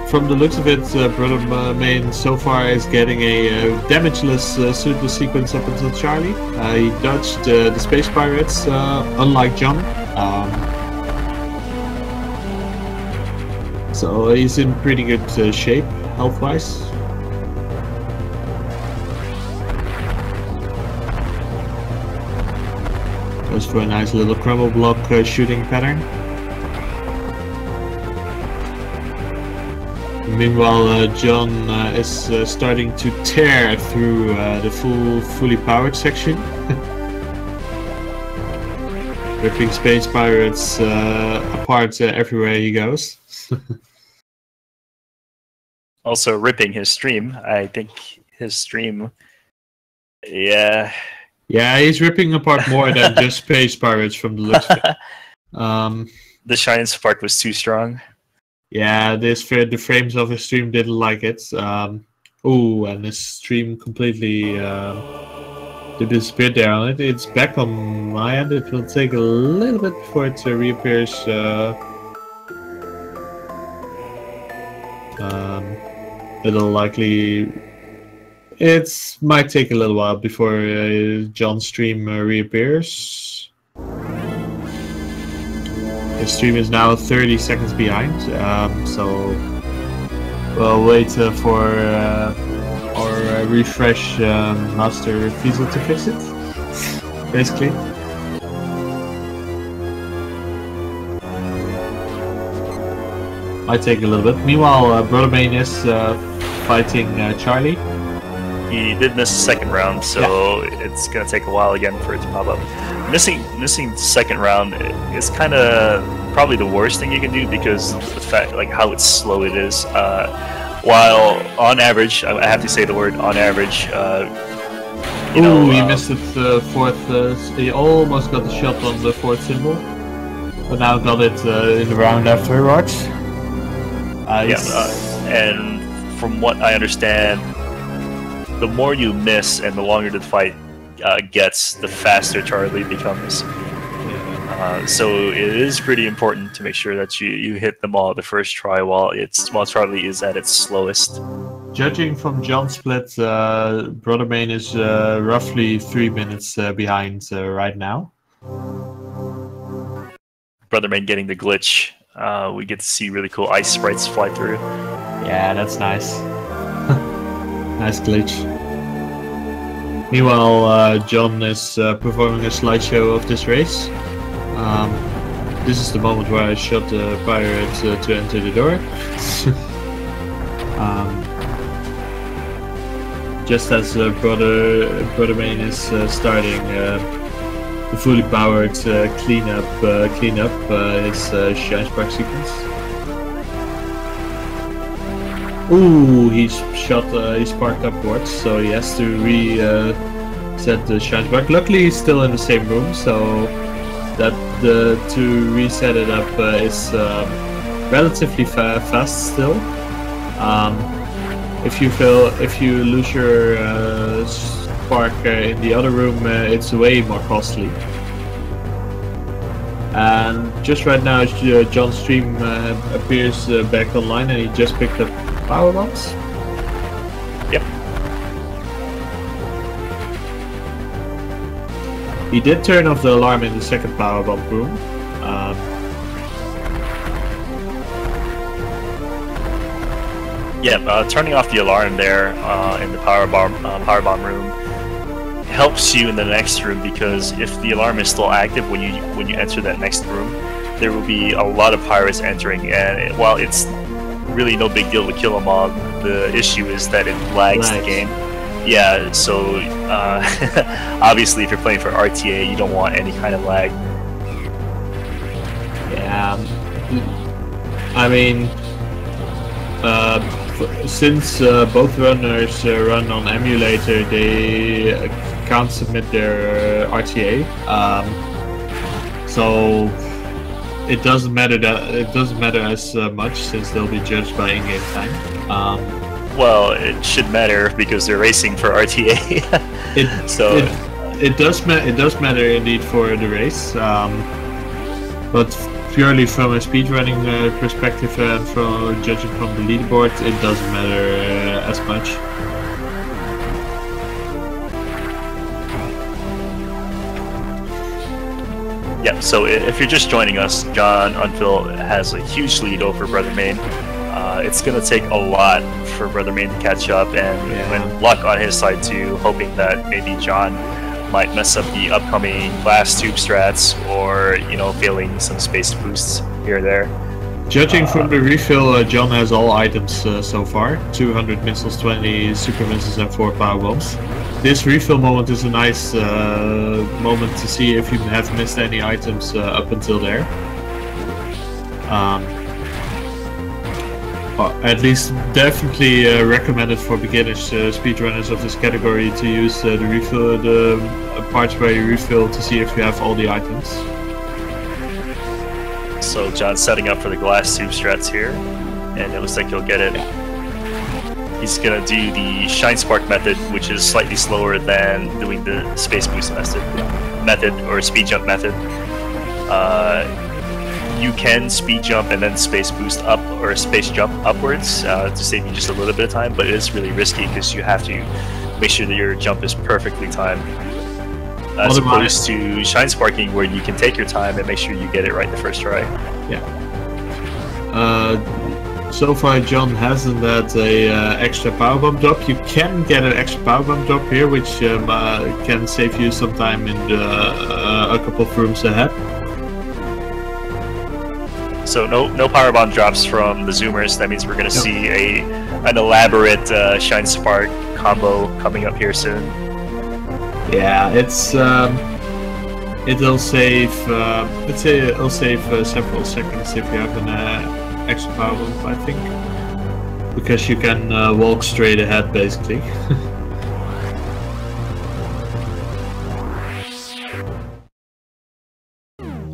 From the looks of it, Brother Main so far is getting a damageless suitless sequence up until Charlie. He dodged the space pirates, unlike John. So he's in pretty good shape, health-wise. Goes for a nice little crumble block shooting pattern. Meanwhile, John is starting to tear through the fully powered section. ripping space pirates apart everywhere he goes. Also ripping his stream. I think his stream, yeah. Yeah, he's ripping apart more than just space pirates from the looks of it. The shine spark was too strong. Yeah, the frames of his stream didn't like it. Ooh, and his stream completely disappeared there on it. It's back on my end. It will take a little bit before it reappears. It'll likely... It might take a little while before John's stream reappears. His stream is now 30 seconds behind, so we'll wait for our refresh master Fiesel to fix it, basically. Might take a little bit. Meanwhile, Brother Main is fighting Charlie. He did miss the second round, so it's gonna take a while again for it to pop up. Missing the second round is kind of probably the worst thing you can do because the fact like how it's slow it is. While on average, I have to say the word on average. You know, he missed it fourth. He almost got the shot on the fourth symbol, but now got it in the round afterwards. And from what I understand, the more you miss and the longer the fight gets, the faster Charlie becomes. So it is pretty important to make sure that you hit them all the first try while Charlie is at its slowest. Judging from John's split, Brother Main is roughly 3 minutes behind right now. Brother Main getting the glitch. We get to see really cool ice sprites fly through. Yeah, that's nice. Nice glitch. Meanwhile, John is performing a slideshow of this race. This is the moment where I shot the pirate to enter the door. Just as Brother Main is starting the fully powered cleanup his shine spark sequence. Ooh, he's sparked upwards, so he has to reset the shine spark. Luckily, he's still in the same room, so that to reset it up is relatively fast still. If you lose your spark in the other room, it's way more costly. And just right now, John's stream appears back online, and he just picked up power bombs. Yep. He did turn off the alarm in the second power bomb room. Turning off the alarm there in the power bomb room helps you in the next room, because if the alarm is still active when you enter that next room, there will be a lot of pirates entering, and while it's really no big deal to kill them all, the issue is that it lags the game. Yeah, so obviously if you're playing for RTA, you don't want any kind of lag. Yeah, I mean, since both runners run on emulator, they can't submit their RTA. So it doesn't matter as much, since they'll be judged by in-game time. Well, it should matter because they're racing for RTA. It does matter indeed for the race, but purely from a speedrunning perspective and from judging from the leaderboard, it doesn't matter as much. Yeah, so if you're just joining us, John Unfil has a huge lead over Brother Main. It's going to take a lot for Brother Main to catch up, and when luck on his side too, hoping that maybe John might mess up the upcoming glass tube strats, or failing some space boosts here or there. Judging from the refill, John has all items so far. 200 missiles, 20 super missiles and 4 power bombs. This refill moment is a nice moment to see if you have missed any items up until there. At least definitely recommended for beginners, speedrunners of this category, to use the refill, the parts where you refill to see if you have all the items. So John's setting up for the glass tube strats here, and it looks like he'll get it. He's gonna do the Shine Spark method, which is slightly slower than doing the Space Boost method or Speed Jump method. You can speed jump and then space boost up or space jump upwards to save you just a little bit of time, but it is really risky because you have to make sure that your jump is perfectly timed. As opposed to Shine Sparking, where you can take your time and make sure you get it right the first try. Yeah. So far, John hasn't had a extra power bomb drop. You can get an extra power bomb drop here, which can save you some time in a couple of rooms ahead. So no power bomb drops from the zoomers. That means we're going to see an elaborate Shine Spark combo coming up here soon. Yeah, it's it'll save. Let's say it'll save several seconds if you have an extra power bomb, I think, because you can walk straight ahead basically.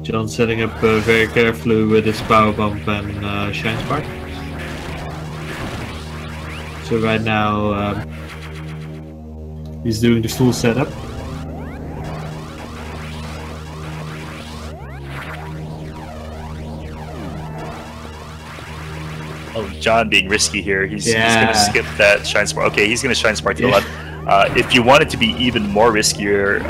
John setting up very carefully with his power bump and Shine Spark. So right now he's doing the full setup. Oh, John being risky here. He's going to skip that Shine Spark. Okay, he's going to Shine Spark to the left. If you want it to be even more riskier,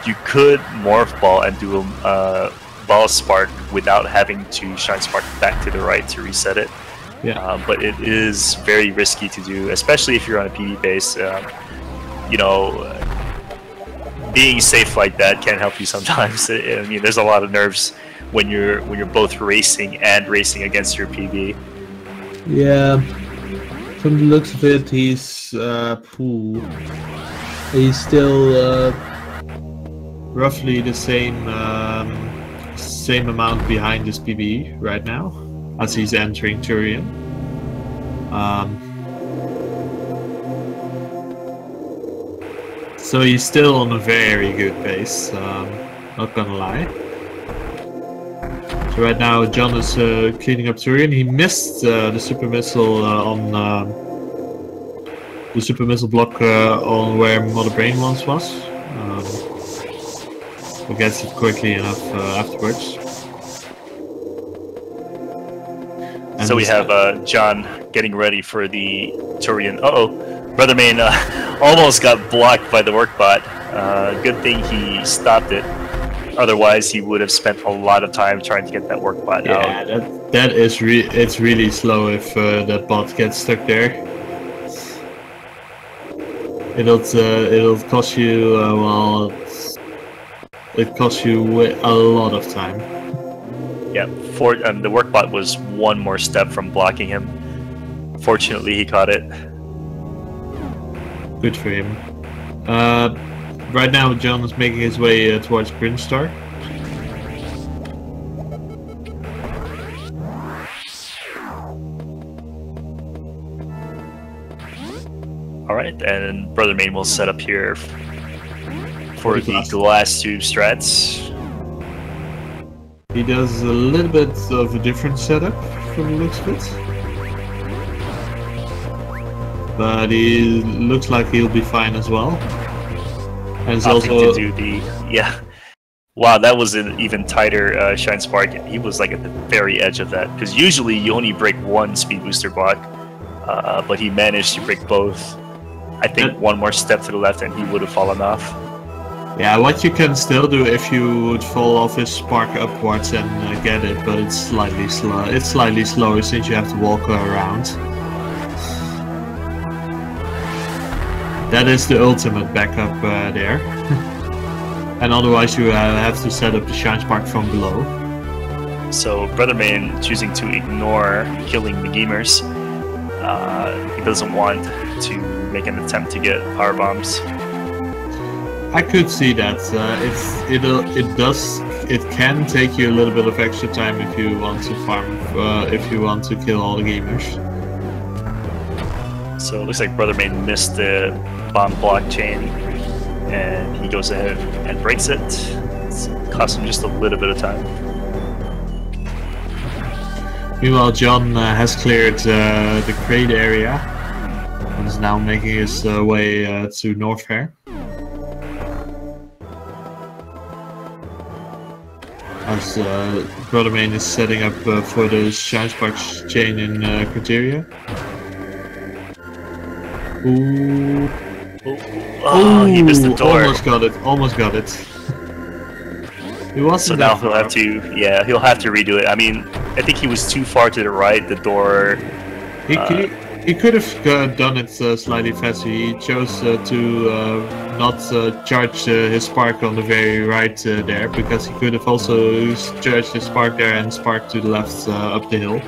you could Morph Ball and do a Ball Spark without having to Shine Spark back to the right to reset it. Yeah. But it is very risky to do, especially if you're on a PD base. You know, being safe like that can help you sometimes. I mean, there's a lot of nerves when you're both racing and racing against your PB. Yeah. From the looks of it, he's still roughly the same amount behind his PB right now as he's entering Turian. So he's still on a very good pace, not gonna lie. So right now John is cleaning up Turian. He missed the super missile on the super missile block on where Mother Brain once was. He gets it quickly enough afterwards. And so we have John getting ready for the Turian. Uh-oh, Brother Main almost got blocked by the work bot. Good thing he stopped it. Otherwise, he would have spent a lot of time trying to get that work bot out. Yeah, that is it's really slow if that bot gets stuck there. It'll cost you it costs you a lot of time. Yeah, the work bot was one more step from blocking him. Fortunately, he caught it. Good for him. Right now, John is making his way towards Brinstar. Alright, and Brother Main will set up here for the glass tube strats. He does a little bit of a different setup from the looks of it. But he looks like he'll be fine as well. And it's also to do the Wow, that was an even tighter Shine Spark. He was like at the very edge of that, because usually you only break one speed booster block, but he managed to break both. I think one more step to the left and he would have fallen off. Yeah, what you can still do if you would fall off is spark upwards and get it, but it's slightly slow. It's slightly slower since you have to walk around. That is the ultimate backup there. And otherwise you have to set up the Shine Spark from below. So Brother Main choosing to ignore killing the gamers. He doesn't want to make an attempt to get power bombs. I could see that. It can take you a little bit of extra time if you want to farm, if you want to kill all the gamers. So it looks like Brother Main missed the bomb blockchain, and he goes ahead and breaks it. It's cost him just a little bit of time. Meanwhile, John has cleared the crate area and is now making his way to North Fair. As Brother Main is setting up for the Shine Sparks chain in Criteria. Ooh. Oh, he missed the door. Almost got it. Almost got it. He wasn't so now he'll have to, yeah, he'll have to redo it. I mean, I think he was too far to the right. The door. He could have done it slightly faster. He chose to not charge his spark on the very right there, because he could have also charged his spark there and spark to the left up the hill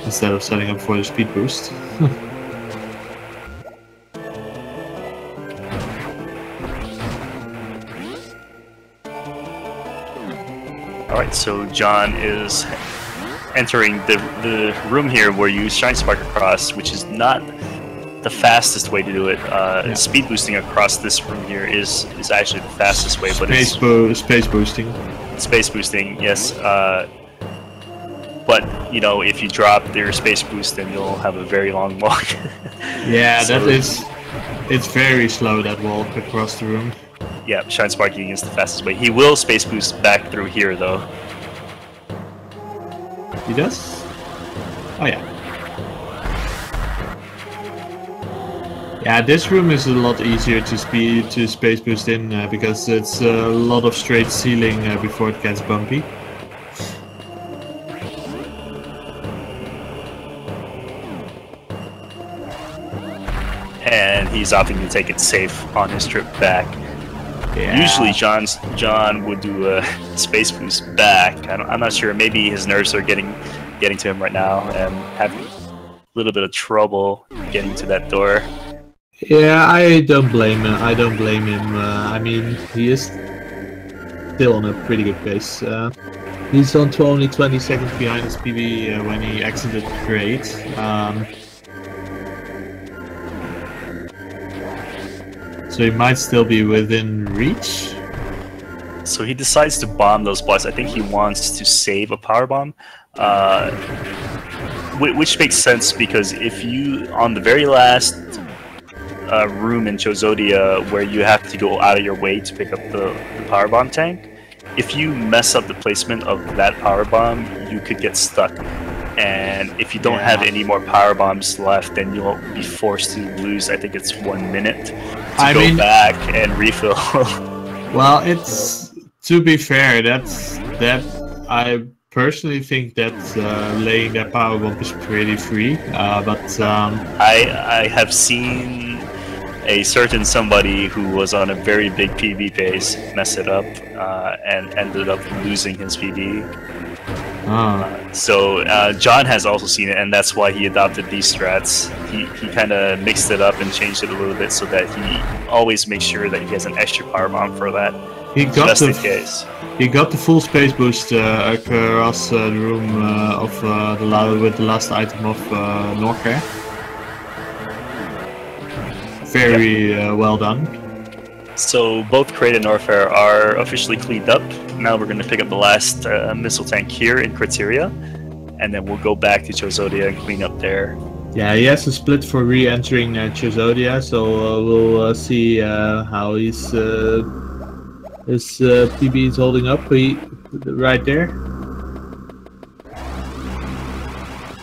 instead of setting up for the speed boost. Alright, so John is entering the room here where you shine spark across, which is not the fastest way to do it. Yeah. Speed boosting across this room here is actually the fastest way, but space boosting. Space boosting, yes. But you know, if you drop your space boost, then you'll have a very long walk. Yeah, so, it's very slow, that walk across the room. Yeah, shine sparking is the fastest way. He will space boost back through here though. He does? Oh yeah. Yeah, this room is a lot easier to space boost in because it's a lot of straight ceiling before it gets bumpy. And he's opting to take it safe on his trip back. Yeah. Usually John would do a space boost back. I'm not sure. Maybe his nerves are getting to him right now and having a little bit of trouble getting to that door. Yeah, I don't blame him. I mean, he is still on a pretty good pace. He's on only 20 seconds behind his PB when he exited the crate. So he might still be within reach. So he decides to bomb those blocks. I think he wants to save a power bomb, which makes sense because if you on the very last room in Chozodia where you have to go out of your way to pick up the power bomb tank, if you mess up the placement of that power bomb, you could get stuck. And if you don't have any more power bombs left, then you'll be forced to lose, I think it's 1 minute to go back and refill. Well, it's, to be fair, I personally think that laying that power bomb is pretty free, but I have seen a certain somebody who was on a very big PB pace mess it up and ended up losing his PB. So John has also seen it, and that's why he adopted these strats. He kind of mixed it up and changed it a little bit so that he always makes sure that he has an extra power bomb for that. He got just in case. He got the full space boost across the room with the last item of Norfair. Very well done. So both Crate and Norfair are officially cleaned up. Now we're going to pick up the last missile tank here in Criteria, and then we'll go back to Chozodia and clean up there. Yeah, he has a split for re-entering Chozodia, so we'll see how his PB is holding up. Right there.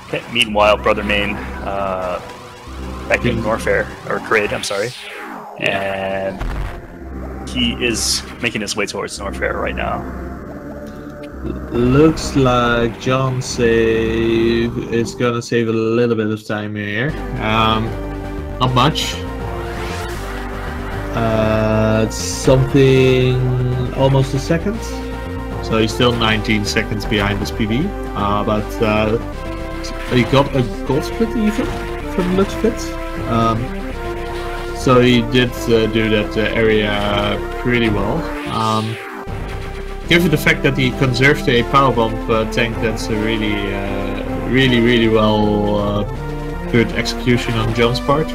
Okay. Meanwhile, Brother Main back in Norfair, or Crate, I'm sorry, and he is making his way towards Norfair right now. Looks like John is gonna save a little bit of time here. Not much. Something almost a second. So he's still 19 seconds behind his PB, but he got a gold split even, from the looks of it. So he did do that area pretty well. Given the fact that he conserved a powerbomb tank, that's a really well good execution on John's part.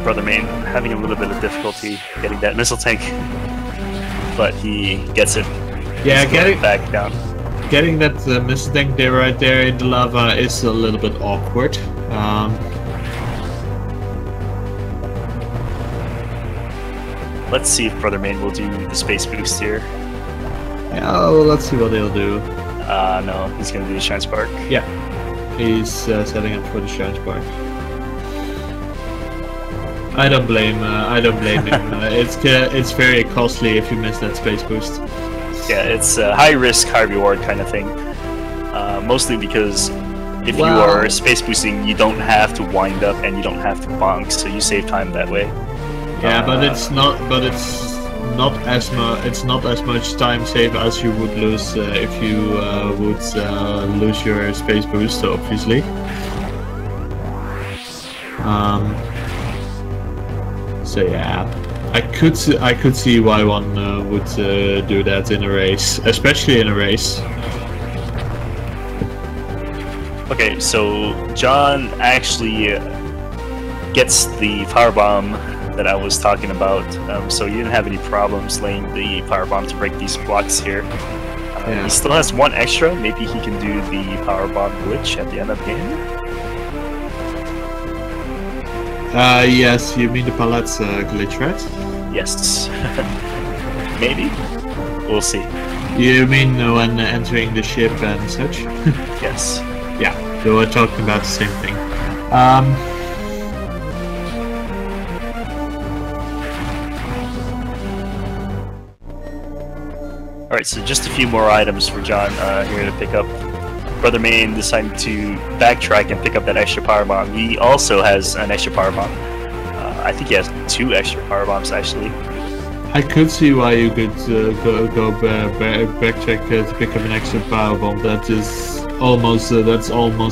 Brother Main having a little bit of difficulty getting that missile tank, but he gets it. Yeah, getting back down. Getting that missile tank there, right there in the lava, is a little bit awkward. Let's see if Brother Main will do the space boost here. Yeah, well, let's see what he'll do. No, he's gonna do the Shine Spark. Yeah, he's setting up for the Shine Spark. I don't blame him. It's very costly if you miss that space boost. Yeah, it's a high risk, high reward kind of thing. Mostly because if you are space boosting, you don't have to wind up and you don't have to bonk, so you save time that way. Yeah, but it's not as much time save as you would lose if you would lose your space boost, obviously. So yeah, I could see why one would do that in a race, especially in a race. Okay, so John actually gets the firebomb that I was talking about, so you didn't have any problems laying the firebomb to break these blocks here. He still has one extra. Maybe he can do the powerbomb glitch at the end of the game. Yes, you mean the pallets glitch, right? Yes. Maybe. We'll see. You mean when entering the ship and such? Yes. Yeah, so we're talking about the same thing. Alright, so just a few more items for John here to pick up. Brother Main decided to backtrack and pick up that extra power bomb. He also has an extra power bomb. I think he has 2 extra power bombs actually. I could see why you could go backtrack to pick up an extra power bomb. That is almost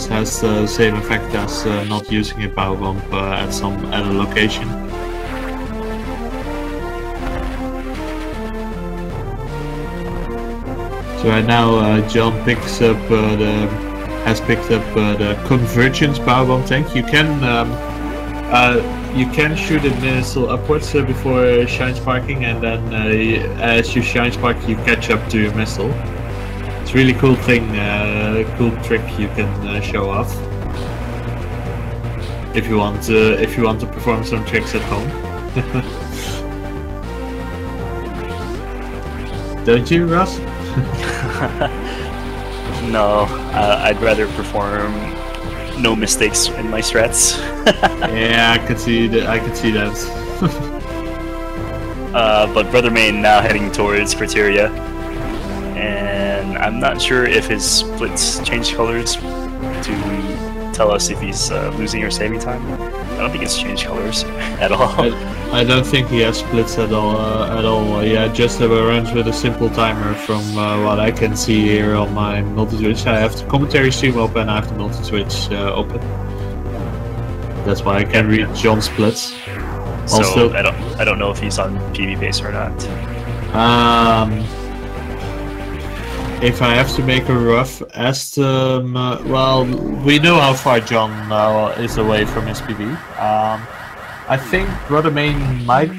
has the same effect as not using a power bomb at a location. So right now, John has picked up the Convergence powerbomb tank. You can shoot a missile upwards before shine sparking, and then as you shine spark, you catch up to your missile. It's a really cool thing, cool trick you can show off if you want to perform some tricks at home. Don't you, Ross? No, I'd rather perform no mistakes in my strats. Yeah, I could see that. But Brother Main now heading towards Criteria, and I'm not sure if his splits change colors to tell us if he's losing or saving time. I don't think it's changed colors at all. I don't think he has splits at all. Yeah, just runs with a simple timer from what I can see here on my multi-switch. I have the commentary stream open, I have the multi-switch open. That's why I can read John's splits. So also, I don't know if he's on PB base or not. If I have to make a rough estimate, well, we know how far John is away from his PB. I think Brother Main might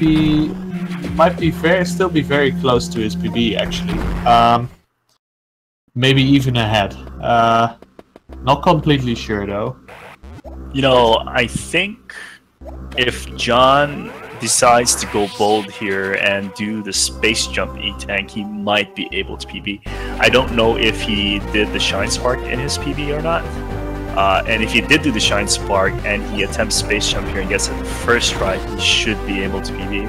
still be very close to his PB actually. Maybe even ahead. Not completely sure though. You know, I think if John decides to go bold here and do the space jump E-tank, he might be able to PB. I don't know if he did the Shine Spark in his PB or not. And if he did do the Shine Spark and he attempts space jump here and gets it the first try, he should be able to PB.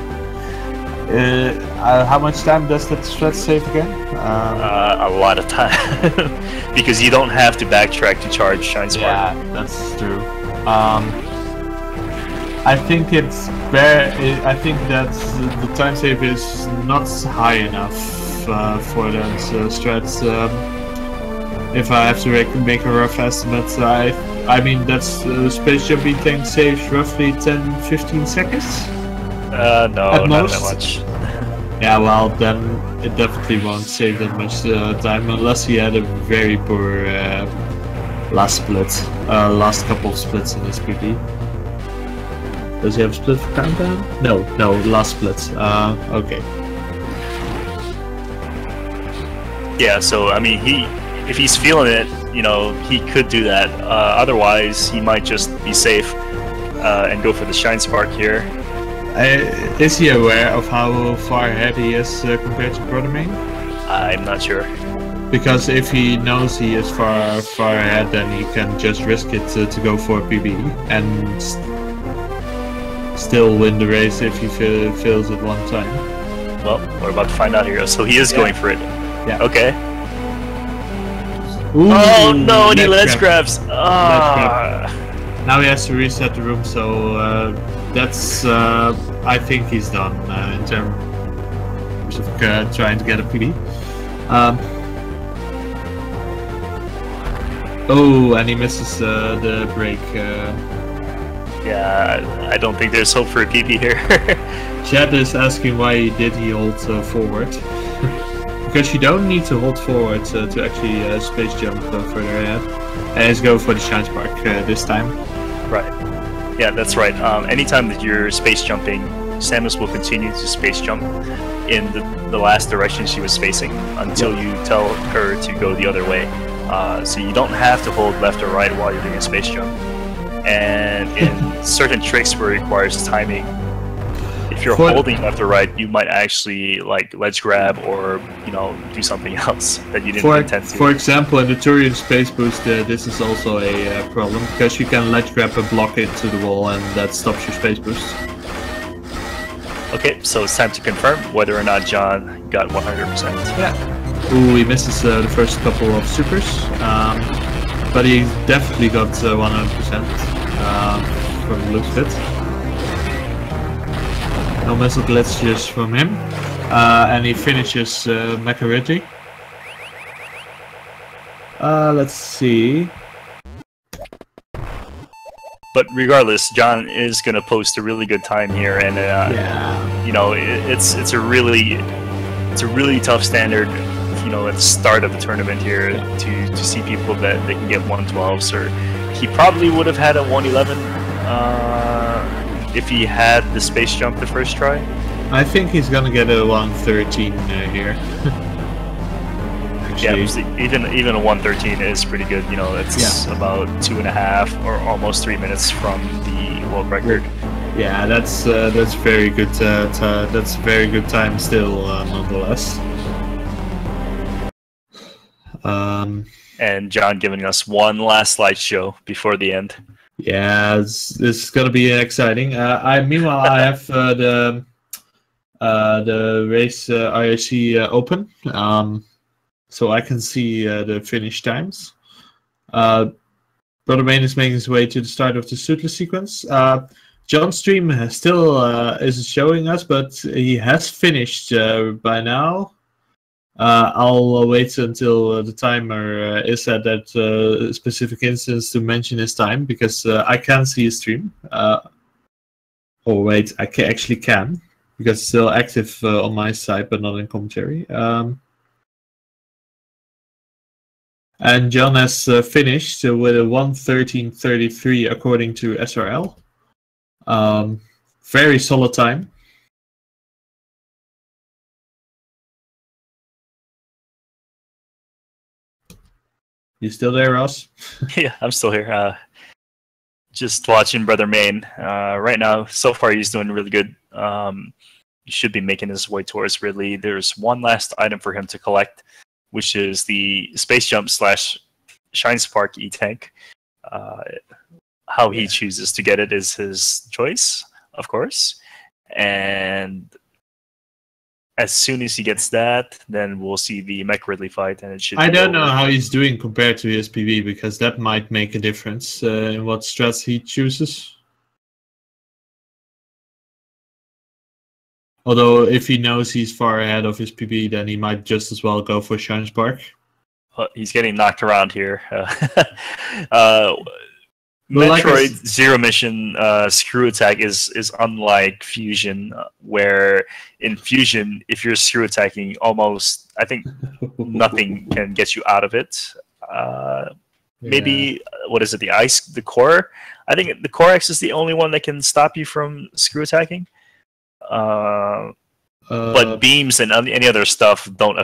How much time does that strat save again? A lot of time. Because you don't have to backtrack to charge Shine Spark. Yeah, that's true. I think it's very. I think that the time save is not high enough for that strats. If I have to make a rough estimate, I mean that's space jumping tank saves roughly 10-15 seconds. No, not most. that much. Yeah, well then it definitely won't save that much time unless he had a very poor last couple of splits in his PP. Does he have a split for countdown? No, last split. Okay. Yeah, so I mean, if he's feeling it, you know, he could do that. Otherwise, he might just be safe and go for the Shine Spark here. Is he aware of how far ahead he is compared to Brother Main? I'm not sure. Because if he knows he is far ahead, then he can just risk it to go for a PB and still win the race if he fails it one time. Well, we're about to find out here. So he is going for it. Yeah. Okay. Ooh, oh no, and he ledge grabs. Ah. Now he has to reset the room, so that's I think he's done in terms of trying to get a PD. Oh, and he misses the break. Yeah, I don't think there's hope for a PP here. Chad is asking why did he hold forward. Because you don't need to hold forward to actually space jump further ahead. And let's go for the Shine Spark this time. Right. Yeah, that's right. Anytime that you're space jumping, Samus will continue to space jump in the last direction she was facing until you tell her to go the other way. So you don't have to hold left or right while you're doing a space jump. And in certain tricks where it requires timing, if you're holding left or right, you might actually like ledge grab or do something else that you didn't intend to. For example, in the Turian Space Boost, this is also a problem because you can ledge grab and block it to the wall, and that stops your Space Boost. Okay, so it's time to confirm whether or not John got 100%. Yeah. Ooh, he misses the first couple of supers, but he definitely got 100% from the looks of it. No missile glitches from him, and he finishes Metroid. Let's see. But regardless, John is going to post a really good time here, and it's a really tough standard. At the start of the tournament here to see people that they can get 112s, or he probably would have had a 111 if he had the space jump the first try. I think he's gonna get a 113 here. Yeah, even a 113 is pretty good. It's about 2.5 or almost 3 minutes from the world record. Yeah, that's very good. That's very good time still, nonetheless. And John giving us one last slideshow before the end. Yeah, this is gonna be exciting. Meanwhile, I have the race IRC open, so I can see the finish times. Brother Main is making his way to the start of the suitless sequence. John's stream still isn't showing us, but he has finished by now. I'll wait until the timer is at that specific instance to mention his time, because I can see his stream. Oh wait, I actually can, because it's still active on my side, but not in commentary. And John has finished with a 1:13:33 according to SRL. Very solid time. You still there, Ross? Yeah, I'm still here. Just watching Brother Main. Right now, so far he's doing really good. He should be making his way towards Ridley. There's one last item for him to collect, which is the Space Jump / Shine Spark E-Tank. How he chooses to get it is his choice, of course. And as soon as he gets that, then we'll see the Mech Ridley fight, and it should. I don't know how he's doing compared to his PB, because that might make a difference in what strats he chooses. Although if he knows he's far ahead of his PB, then he might just as well go for Shine Spark. He's getting knocked around here. Metroid Zero Mission screw attack is unlike Fusion, where in Fusion, if you're screw attacking, almost I think nothing can get you out of it. Maybe what is it? The core. I think the core X is the only one that can stop you from screw attacking. But beams and any other stuff don't.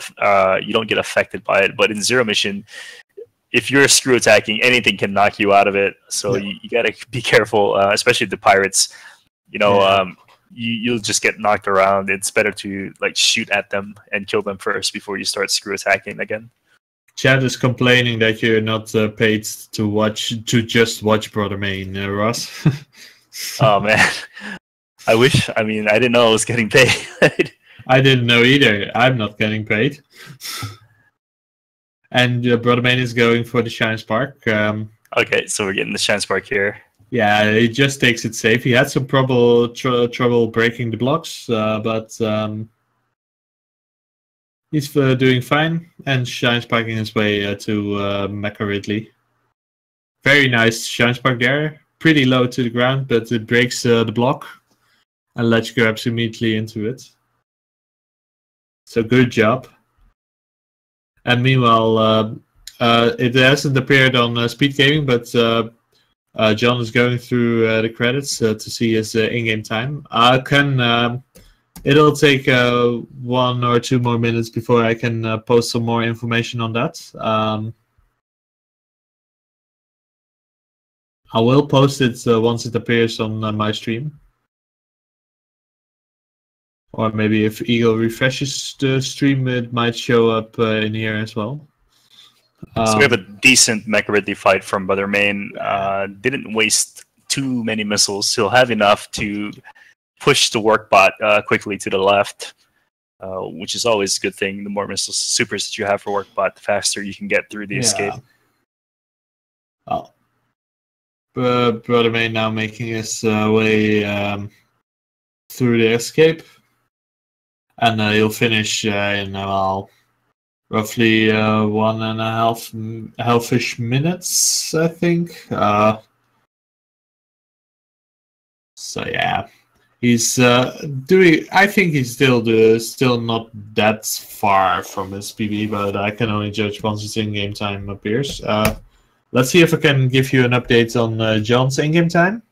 You don't get affected by it. But in Zero Mission, if you're screw attacking, anything can knock you out of it. So you gotta be careful, especially the pirates. You'll just get knocked around. It's better to like shoot at them and kill them first before you start screw attacking again. Chad is complaining that you're not paid to just watch Brother Main, Ross. Oh man, I wish. I mean, I didn't know I was getting paid. I didn't know either. I'm not getting paid. And Brother Main is going for the Shine Spark. Okay, so we're getting the Shine Spark here. Yeah, he just takes it safe. He had some trouble breaking the blocks, but he's doing fine and Shine Sparking his way to Mecha Ridley. Very nice Shine Spark there. Pretty low to the ground, but it breaks the block and Ledge grabs immediately into it. So good job. And meanwhile, it hasn't appeared on Speed Gaming, but John is going through the credits to see his in-game time. It'll take 1 or 2 more minutes before I can post some more information on that. I will post it once it appears on my stream. Or maybe if Eagle refreshes the stream, it might show up in here as well. So we have a decent Mecha Ridley fight from Brother Main. Didn't waste too many missiles. He'll have enough to push the work bot quickly to the left, which is always a good thing. The more missiles, supers that you have for work bot, the faster you can get through the escape. Oh. Brother Main now making his way through the escape. And he'll finish in roughly 1.5-ish minutes, I think. So yeah, he's doing. I think he's still not that far from his PB, but I can only judge once his in-game time appears. Let's see if I can give you an update on John's in-game time.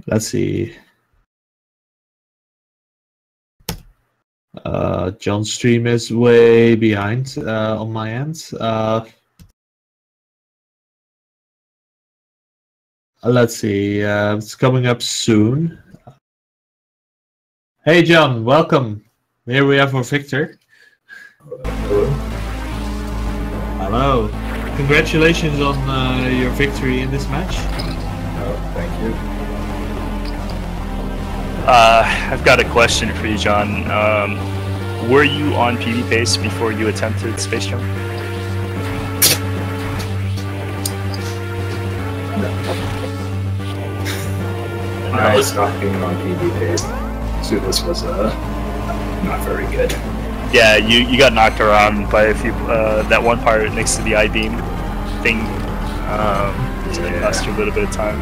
Let's see. John's stream is way behind on my end. Let's see. It's coming up soon. Hey, John, welcome. Here we have our Victor. Hello. Hello. Congratulations on your victory in this match. Oh, thank you. I've got a question for you, John. Were you on PB pace before you attempted space jump? No. I was not being on PB pace. Sudas was not very good. Yeah, you got knocked around by a few. That one part next to the I-beam thing. So it cost you a little bit of time.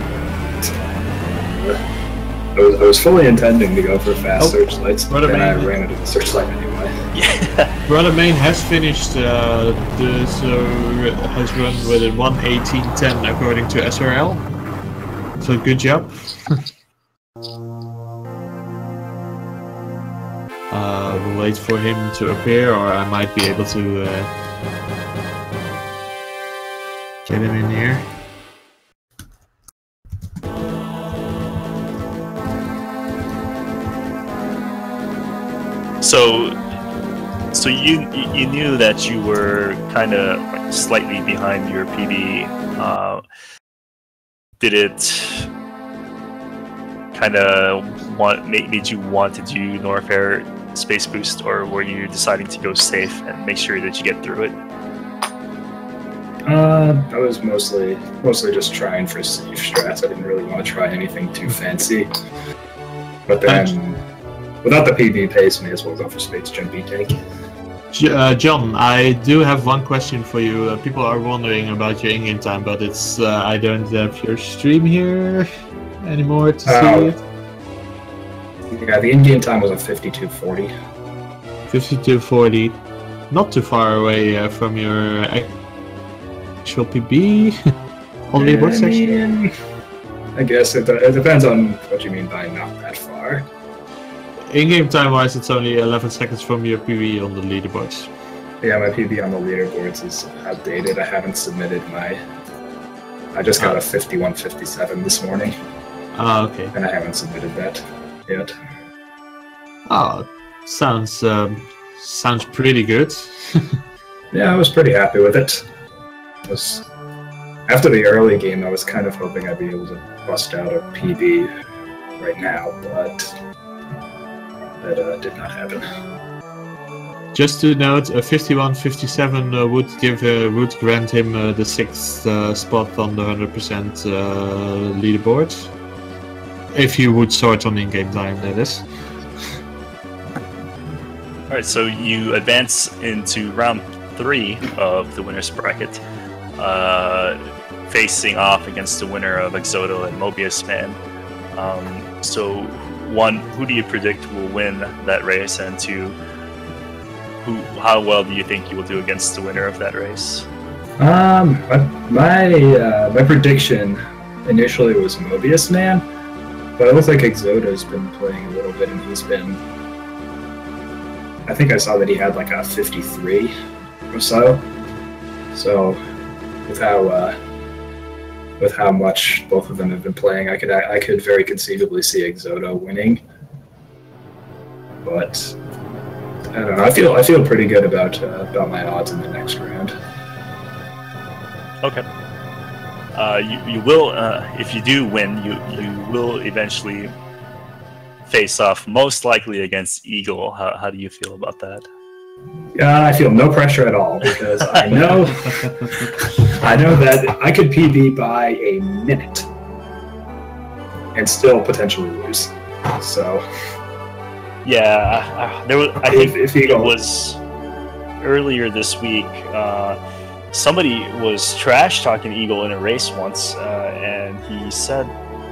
I was fully intending to go for fast searchlights, but then I ran into the searchlight anyway. Yeah. Brother Main has finished has run with a 1:18.10 according to SRL. So good job. We'll wait for him to appear, or I might be able to get him in here. So you knew that you were kind of like slightly behind your PB. Did it kind of made you want to do Norfair Space Boost, or were you deciding to go safe and make sure that you get through it? I was mostly just trying for safe strats. I didn't really want to try anything too fancy. But then, without the PB pace, may as well go for Space Jump B-Tank. John, I do have one question for you. People are wondering about your in-game time, but it's I don't have your stream here anymore to see it. Yeah, the in-game time was a 52:40. 52:40, not too far away from your actual PB on the leaderboard section. I guess it depends on what you mean by not that far. In-game time-wise, it's only 11 seconds from your PB on the leaderboards. Yeah, my PB on the leaderboards is outdated. I haven't submitted my... I just got a 51:57 this morning. Oh, okay. And I haven't submitted that yet. Oh, sounds pretty good. Yeah, I was pretty happy with it. After the early game, I was kind of hoping I'd be able to bust out a PB right now, but that did not happen. Just to note, a 51:57 would grant him the 6th spot on the 100% leaderboard. If you would sort on in-game time, that is. Alright, so you advance into round 3 of the winner's bracket, facing off against the winner of Exodo and Mobius Man. So, 1, who do you predict will win that race, and 2, how well do you think you will do against the winner of that race? My prediction initially was Mobius Man, but it looks like Exodo's been playing a little bit, and he's been... I think I saw that he had like a 53 or so. So, with how much both of them have been playing, I could very conceivably see Exodo winning. But I don't know. I feel pretty good about my odds in the next round. Okay. You will, if you do win, you will eventually face off most likely against Eagle. How do you feel about that? Yeah, I feel no pressure at all because I know that I could PB by a minute and still potentially lose. So yeah, I think if Eagle... it was earlier this week. Somebody was trash talking Eagle in a race once, and he said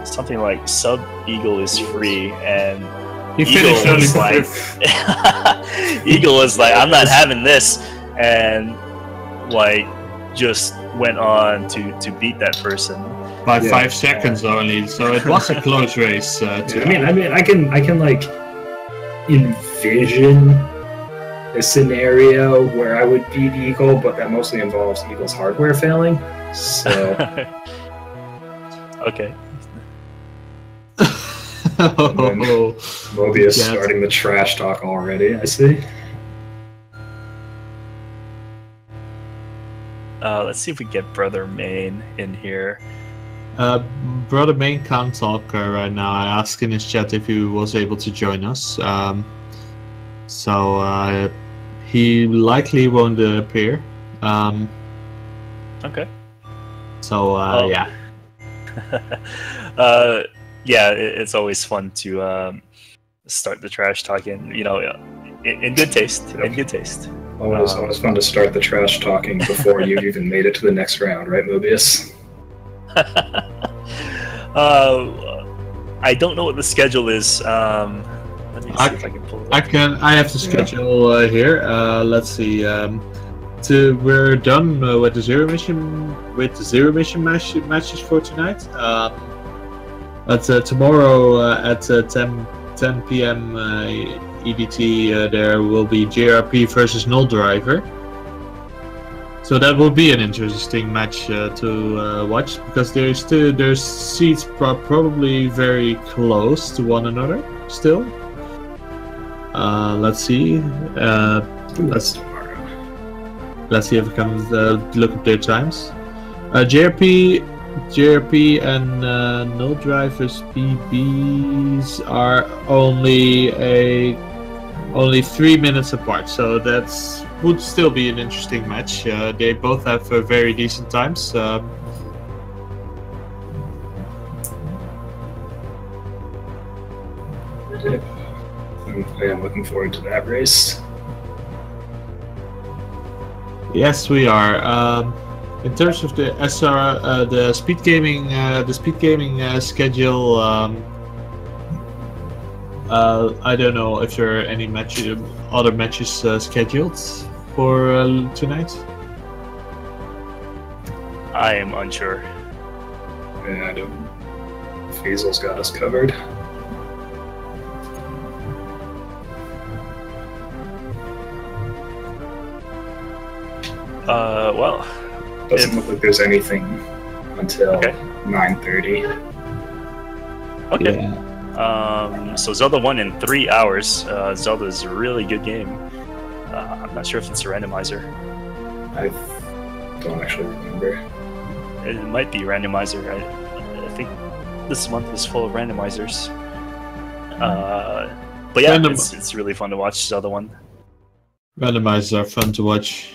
something like "Sub Eagle is free," and Eagle was like, "Eagle was like, I'm not having this," and like just went on to beat that person by 5 seconds only. So it was a close race. Too. I mean, I can like envision a scenario where I would beat Eagle, but that mostly involves Eagle's hardware failing. So okay. Mobius starting the trash talk already, I see. Let's see if we get Brother Main in here. Brother Main can't talk right now. I asked in his chat if he was able to join us. So he likely won't appear. Okay. So yeah. Yeah, it's always fun to start the trash talking, you know, in good taste. In good taste. Always fun to start the trash talking before you've even made it to the next round, right, Mobius? I don't know what the schedule is. Let me see if I can pull it up. I have the schedule here. Let's see. We're done with the zero mission matches for tonight. But tomorrow at 10 p.m. EDT, there will be JRP versus Null Driver. So that will be an interesting match to watch, because their seats are probably very close to one another still. Let's see. Let's see if we can look up their times. JRP and Null Driver's PBs are only 3 minutes apart, so that would still be an interesting match. They both have very decent times. Yep. I am looking forward to that race. Yes, we are. In terms of the SR, the speed gaming schedule, I don't know if there are any other matches scheduled for tonight. I am unsure. Yeah, I don't. Fiesel's got us covered. Well, Doesn't look like there's anything until Okay. 9:30. okay. Yeah. So Zelda won in 3 hours. Zelda's a really good game. I'm not sure if it's a randomizer. I don't actually remember. It might be a randomizer. I think this month is full of randomizers. But yeah, it's really fun to watch Zelda 1. Randomizers are fun to watch.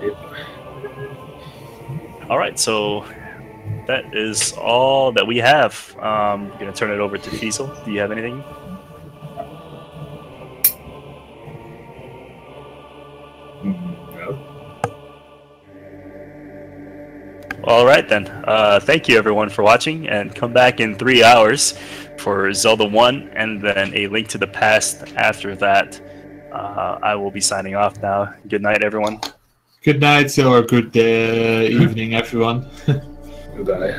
Yep. All right, so that is all that we have. I'm gonna turn it over to Fiesel. Do you have anything? No. All right then. Thank you everyone for watching, and come back in 3 hours for Zelda 1, and then A Link to the Past after that. I will be signing off now. Good night, everyone. Good night or good evening, everyone. Goodbye.